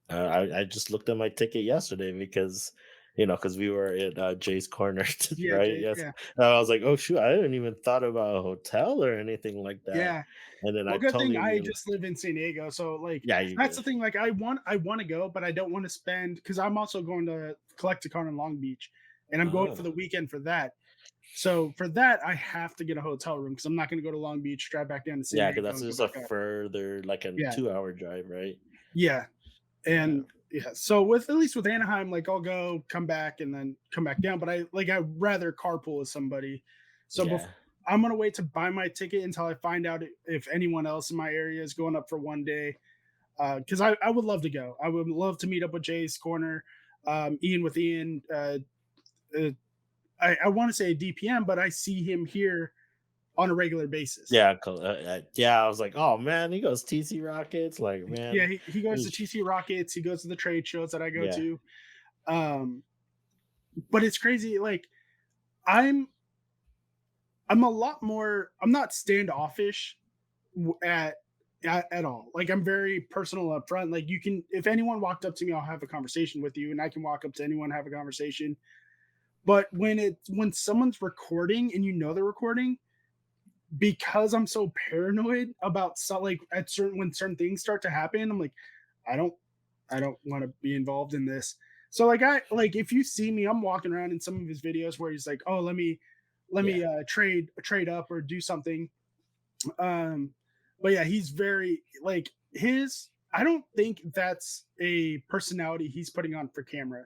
I just looked at my ticket yesterday because, because we were at Jay's Corner, Yeah, right? Jay. Yes, Yeah, I was like, oh shoot, I didn't even thought about a hotel or anything like that, yeah. and then I Well, good thing totally I realized, just live in San Diego, so like yeah, you that's did. the thing. Like I want to go, but I don't want to spend because I'm also going to Collecticon in Long Beach, and I'm going for Oh, the weekend for that. So for that, I have to get a hotel room because I'm not going to go to Long Beach, drive back down to San yeah, because Diego, that's and go just a back up. further, like a Yeah, 2 hour drive, right? yeah, Yeah, and yeah. So with at least with Anaheim, like I'll go, come back, and then come back down. But I'd rather carpool with somebody. So yeah, I'm gonna wait to buy my ticket until I find out if anyone else in my area is going up for one day. Because I would love to go. I would love to meet up with Jay's Corner, Ian with Ian. Uh, I want to say DPM, but I see him here on a regular basis. yeah, yeah. I was like, oh man, he goes TC Rockets, like Yeah, man, he goes to he's- TC Rockets. He goes to the trade shows that I go yeah, to. Um, but it's crazy. Like I'm I'm a lot more. I'm not standoffish at at all. Like I'm very personal up front. Like you can, if anyone walked up to me, I'll have a conversation with you, and I can walk up to anyone, have a conversation. But when someone's recording and you know they're recording, because I'm so paranoid about like at certain when certain things start to happen, I'm like, I don't I don't want to be involved in this. So like I like if you see me, I'm walking around in some of his videos where he's like, oh, let yeah, me trade up or do something. Um, but yeah, he's very like his. I don't think that's a personality he's putting on for camera.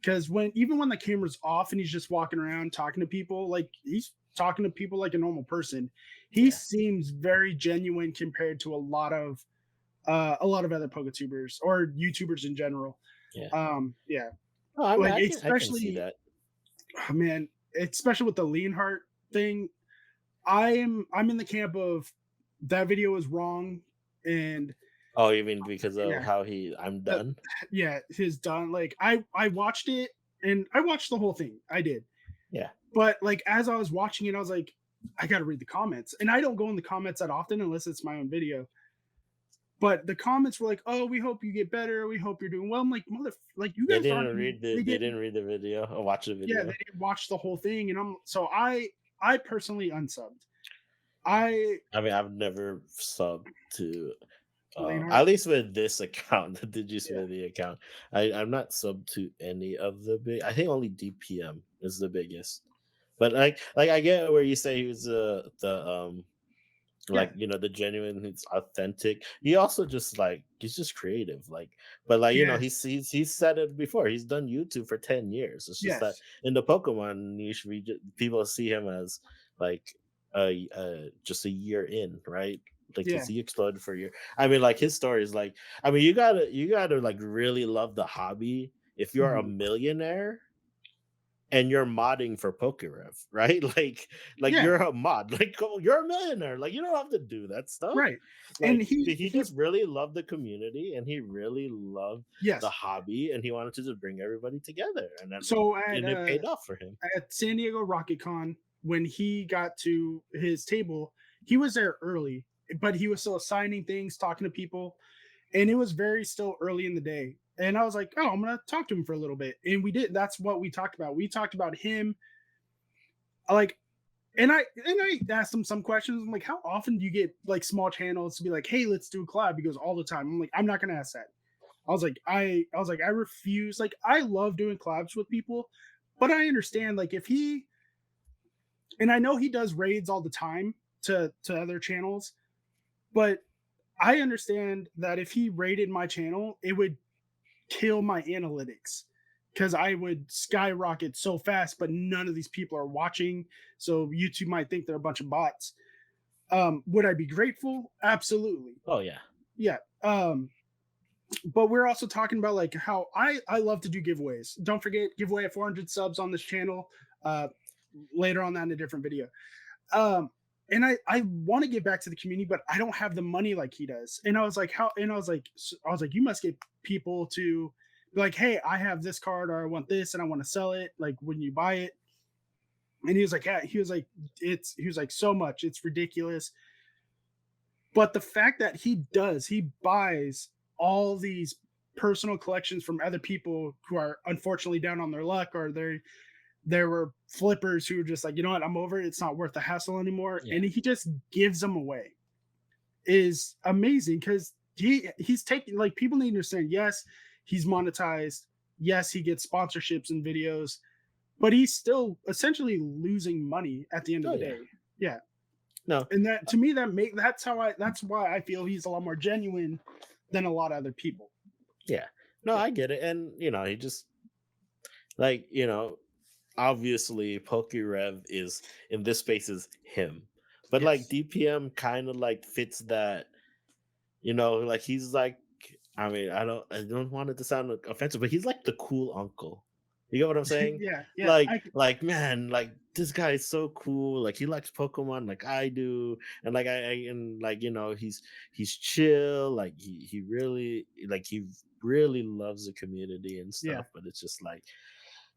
Because even when the camera's off and he's just walking around talking to people, like he's talking to people like a normal person. He yeah, seems very genuine compared to a lot of other PokeTubers or YouTubers in general. yeah. Yeah, Oh, I mean, like I can see especially that. oh, man, especially with the Leonhardt thing. I'm in the camp of that video is wrong, and Oh, you mean because of yeah, how I'm that done? yeah, his done. Like I watched it and I watched the whole thing. I did. Yeah, But like as I was watching it, I was like, I gotta read the comments. And I don't go in the comments that often unless it's my own video. But the comments were like, "Oh, we hope you get better. We hope you're doing well." I'm like, "Mother, like you guys aren't even." They they didn't. didn't read the video or watch the Yeah, video. they didn't watch the whole thing, and I personally unsubbed. I I mean, I've never subbed to Leonhardt. at least with this account, the Yeah. DigiSmithy account. I'm not subbed to any of the big. I think only DPM is the biggest. But like I get where you say he was the Yeah. like the genuine, it's authentic. He also just like he's just creative, like, but like Yes. he's said it before, he's done YouTube for 10 years. It's just that Yes. in the Pokemon niche, people see him as like just a year in, right? Like, because Yeah. he exploded for a year. I mean, like, his story is like, I mean, you gotta like really love the hobby if you're a Mhm. millionaire and you're modding for Pokerev, right? Like Yeah. you're a mod, like, come on, you're a millionaire, like, you don't have to do that stuff. Right. And Like, he just really loved the community and he really loved the yes. hobby and he wanted to just bring everybody together, and then So it paid off for him. at San Diego Rocket Con, when he got to his table, he was there early, but he was still signing things, talking to people, and it was very still early in the day. And I was like, oh, I'm gonna talk to him for a little bit. And we did. That's what we talked about. We talked about him, like, and I asked him some questions. I'm like, how often do you get like small channels to be like, hey, let's do a collab? He goes, all the time. I'm like, I'm not gonna ask that. I was like, I refuse. Like, I love doing collabs with people, but I understand like if he and I know he does raids all the time to other channels, but I understand that if he raided my channel, it would kill my analytics because I would skyrocket so fast, but none of these people are watching. So YouTube might think they're a bunch of bots. Would I be grateful? Absolutely. Oh yeah. Yeah. But we're also talking about like how I love to do giveaways. Don't forget, giveaway at 400 subs on this channel. Uh, Later on that in a different video. Um, and I want to give back to the community, but I don't have the money like he does. And I was like, how? And I was like, you must get people to be like, hey, I have this card or I want this and I want to sell it. Like, when you buy it? And he was like, yeah. He was like, so much. It's ridiculous. But the fact that he buys all these personal collections from other people who are unfortunately down on their luck, or there were flippers who were just like, you know what, I'm over it. It's not worth the hassle anymore. Yeah. And he just gives them away is amazing because he's taking, like, people need to understand, yes, he's monetized, yes, he gets sponsorships and videos, but he's still essentially losing money at the end of Oh the yeah. day. Yeah. No. And that, to me, that's why I feel he's a lot more genuine than a lot of other people. Yeah. No, Yeah. I get it. And he just like, obviously Pokerev is in this space is him. But like Yes. DPM kind of like fits that, like he's like, I don't want it to sound offensive, but he's like the cool uncle. You get what I'm saying? Yeah. Yeah. Like man, like this guy is so cool. Like he likes Pokemon like I do, and like and like he's chill. Like he really loves the community and Yeah. stuff. But it's just like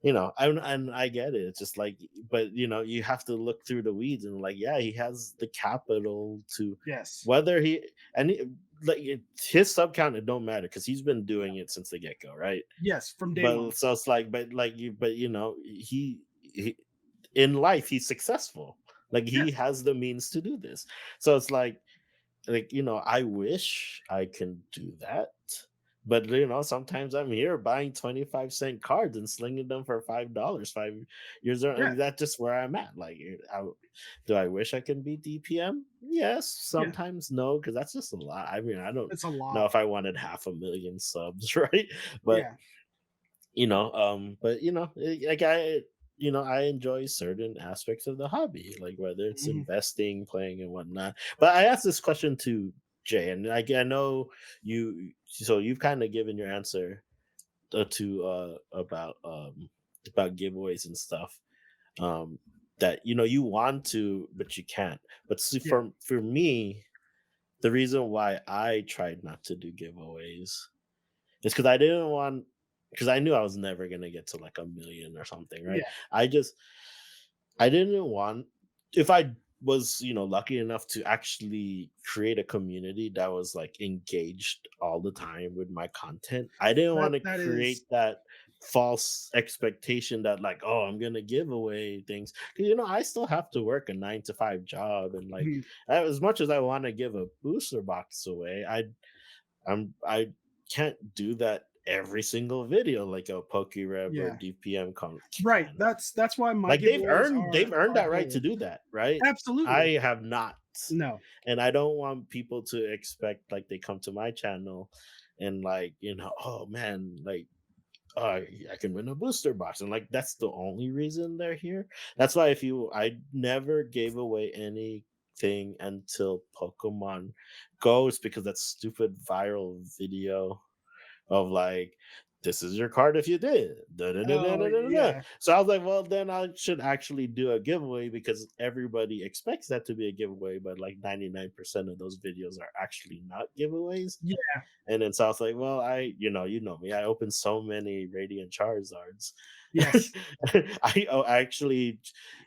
and I get it. It's just like, but you have to look through the weeds and like, yeah, he has the capital to Yes. whether he and he, like his sub count it don't matter because he's been doing it since the get go, right? Yes. From day But one. so it's like, he in life he's successful. Like he Yes. has the means to do this. So it's like I wish I can do that, but sometimes I'm here buying 25-cent cards and slinging them for $5 5 years Yeah. that's just where I'm at. Like do I wish I can beat DPM? Yes. Yeah. Sometimes no, because that's just a lot. I mean, I don't It's a know lot. if I wanted 500,000 subs, right? But Yeah. like I enjoy certain aspects of the hobby, like whether it's Mhm. investing, playing, and whatnot. But I asked this question to Jay, and I know so you've kind of given your answer to about giveaways and stuff. Um, that you want to, but you can't. But see, Yeah. for me, the reason why I tried not to do giveaways is because I didn't want because I knew I was never gonna get to like a million or something, right? Yeah. I just I didn't want if I was, lucky enough to actually create a community that was like engaged all the time with my content. I didn't That want to that create is. that false expectation that like, oh, I'm gonna give away things. 'Cause, I still have to work a 9 to 5 job, and like Mhm. as much as I want to give a booster box away, I can't do that every single video like a PokeRev or Yeah. DPM Right. can. That's why my Like they've giveaways earned they've earned are that right to gold. do that, right? I Absolutely. have not. No. And I don't want people to expect like they come to my channel and like, oh man, like I can win a booster box. And like that's the only reason they're here. That's why if you I never gave away anything until Pokemon Goes because that stupid viral video of like, this is your card if you did. Oh, Da-da-da-da-da-da-da. yeah. So I was like, well, then I should actually do a giveaway because everybody expects that to be a giveaway, but like 99% of those videos are actually not giveaways. Yeah. And then so I was like, well, you know me, I opened so many Radiant Charizards. Yes. I actually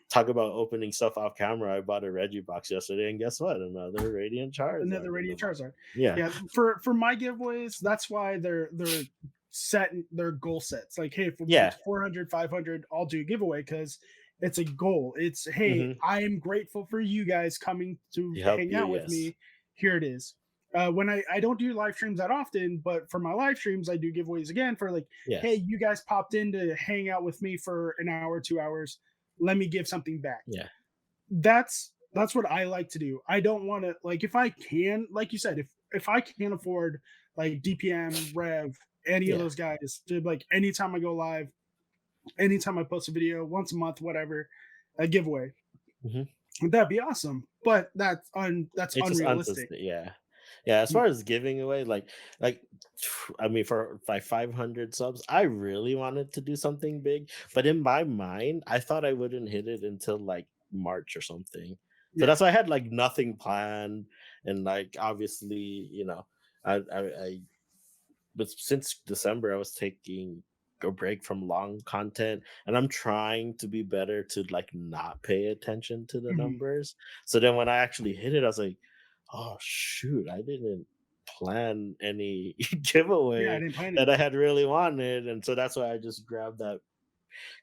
talk about opening stuff off camera. I bought a Reggie box yesterday, and guess what? Another Radiant Another Charizard in the Radiant box. Charizard. Yeah. Yeah, for my giveaways, that's why they're set their goal sets. Like, hey, if we get Yeah. to 400, 500, I'll do a giveaway because it's a goal. It's, hey, Hmm. I am grateful for you guys coming to Help hang you, out with yes. me. Here it is. When I don't do live streams that often, but for my live streams, I do giveaways again for like, Yeah. hey, you guys popped in to hang out with me for an hour, 2 hours. Let me give something back. Yeah. That's what I like to do. I don't want to, like, if I can, like you said, if I can afford like DPM, Rev, any of Yeah. those guys to, like, anytime I go live, anytime I post a video, once a month, whatever, a giveaway. Mhm. That'd be awesome. But that's It's just unrealistic. unsist yeah. Yeah, as far as giving away, like, I mean, for like 500 subs, I really wanted to do something big, but in my mind, I thought I wouldn't hit it until like March or something. So Yeah. that's why I had like nothing planned, and like obviously, I but since December, I was taking a break from long content, and I'm trying to be better to like not pay attention to the Mhm. numbers. So then when I actually hit it, I was like, Oh shoot, I didn't plan any Yeah, I giveaway didn't plan that I anything. had really wanted, and so that's why I just grabbed that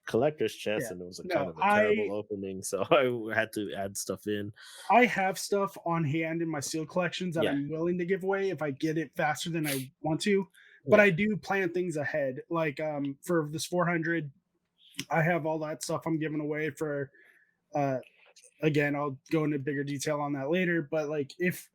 collector's chest, Yeah. and it was a kind No, of a terrible opening, so I had to add stuff in. I have stuff on hand in my seal collections that Yeah, I'm willing to give away if I get it faster than I want to, but yeah, I do plan things ahead. Like, for this 400, I have all that stuff I'm giving away for, uh again, I'll go into bigger detail on that later, but, like, if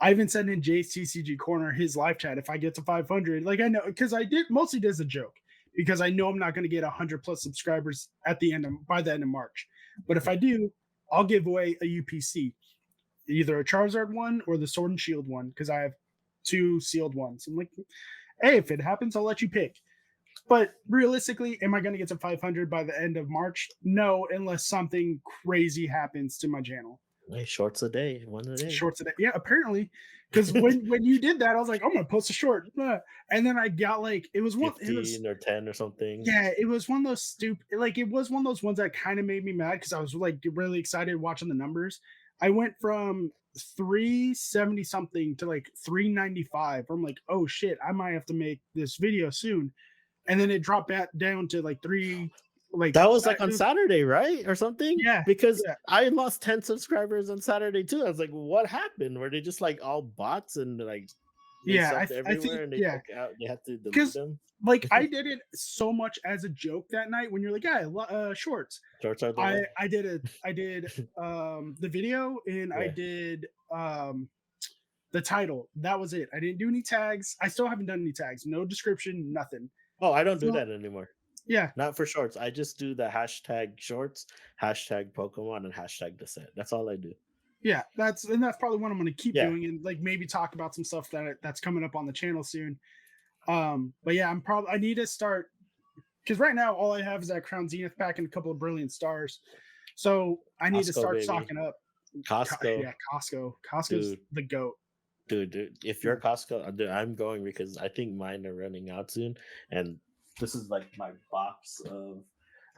I even said in Jay's TCG corner, his live chat, if I get to 500, like, I know, because I did mostly as a joke, because I know I'm not going to get 100 plus subscribers at the end of by the end of March. But if yeah. I do, I'll give away a UPC, either a Charizard one or the Sword and Shield one, because I have two sealed ones. I'm like, hey, if it happens, I'll let you pick. But realistically, am I going to get to 500 by the end of March? No, unless something crazy happens to my channel. Hey, shorts a day, one a day. Shorts a day. Yeah, apparently, because when you did that, I was like, I'm gonna post a short, and then I got like it was 15 or 10 or something. yeah, it was one of those stupid, like, it was one of those ones that kind of made me mad because I was like really excited watching the numbers. I went from 370 something to like 395. I'm like, oh shit, I might have to make this video soon, and then it dropped back down to like three, like, That was like it on was, Saturday, right? Or something? yeah, Because yeah, I lost 10 subscribers on Saturday too. I was like, what happened? Were they just like all bots and like they yeah. subbed I think, everywhere and they yeah, took out, they had to delete because them? like I did it so much as a joke that night when you're like, yeah, shorts. Shorts are the way. I did the video, and I Yeah. did the title. That was it. I didn't do any tags. I still haven't done any tags. No description, nothing. Oh, I don't do So that anymore. yeah, Not for shorts. I just do the hashtag shorts, hashtag Pokemon, and hashtag the set. That's all I do. yeah. That's probably what I'm gonna keep Yeah. doing, and like maybe talk about some stuff that's coming up on the channel soon. But yeah, I need to start, because right now all I have is that Crown Zenith pack and a couple of Brilliant Stars. So I need to Costco, start baby. stocking up. Costco, Yeah, Costco. Costco's dude. the goat. Dude, if you're Costco, dude, I'm going because I think mine are running out soon, and this is like my box of.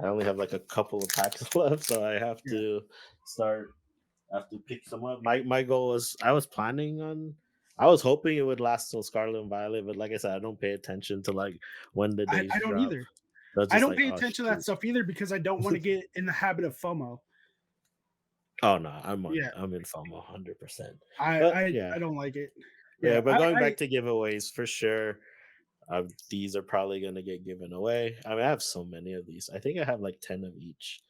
I only have like a couple of packs left, so I have Yeah. to start. I have to pick some up. My goal was I was planning on. I was hoping it would last till Scarlet and Violet, but like I said, I don't pay attention to like when the I days don't drop. either. So it's I just don't like, pay oh attention to that shoot. stuff either because I don't want to get in the habit of FOMO. Oh no, I'm on Yeah, it. I'm in FOMO 100%. I But I, yeah, I don't like it. yeah. Yeah, But going back to giveaways for sure. These are probably gonna get given away. I mean, I have so many of these. I think I have like 10 of each.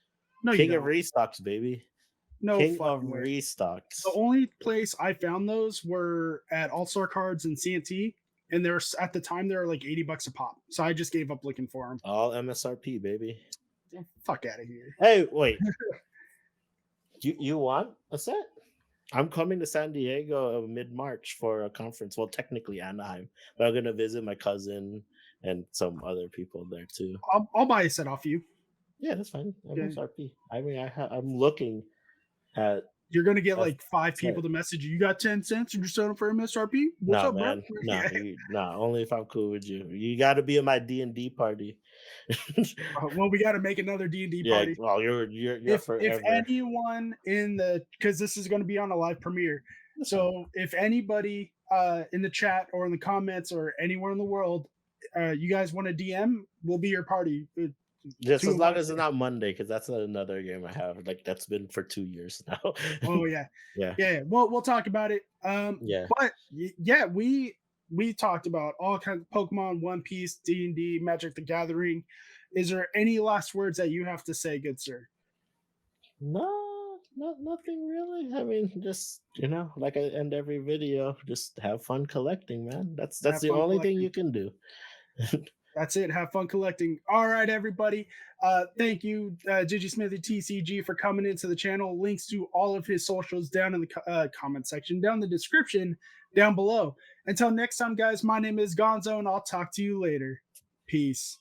no, you King of don't. restocks, baby. No King of fucking way. The restocks. only place I found those were at All Star Cards and CNT, and there's at the time they were like $80 a pop. So I just gave up looking for them. All MSRP, baby. Fuck out of here. Hey, wait. You want a set? I'm coming to San Diego mid March for a conference. Well, technically Anaheim, but I'm gonna visit my cousin and some other people there too. I'll buy a set off you. Yeah, that's fine. Yeah. MSRP. I mean, I'm looking at You're gonna get a like five set. people to message you. You got 10 cents and you're selling for MSRP? What's No, up, bro? man. No, Yeah. no. Only if I'm cool with you. You got to be in my D&D party. Well, we got to make another D&D Yeah. party. Well, you're If forever. anyone in the, because this is going to be on a live premiere, That's fine. so if anybody in the chat or in the comments or anywhere in the world, you guys want to DM, we'll be your party. Just Two as of long us. as it's not Monday, because that's another game I have. Like that's been for 2 years now. Oh yeah, Yeah. yeah. Well, we'll talk about it. Yeah. But yeah, we talked about all kinds of Pokemon, One Piece, D&D, Magic the Gathering. Is there any last words that you have to say, good sir? No, nothing really. I mean, just like I end every video, just have fun collecting, man. That's Have the fun only thing collecting. you can do. That's it. Have fun collecting. All right, everybody. Thank you, DigiSmithyTCG, for coming into the channel. Links to all of his socials down in the comment section, down in the description, down below. Until next time, guys, my name is Gonzo, and I'll talk to you later. Peace.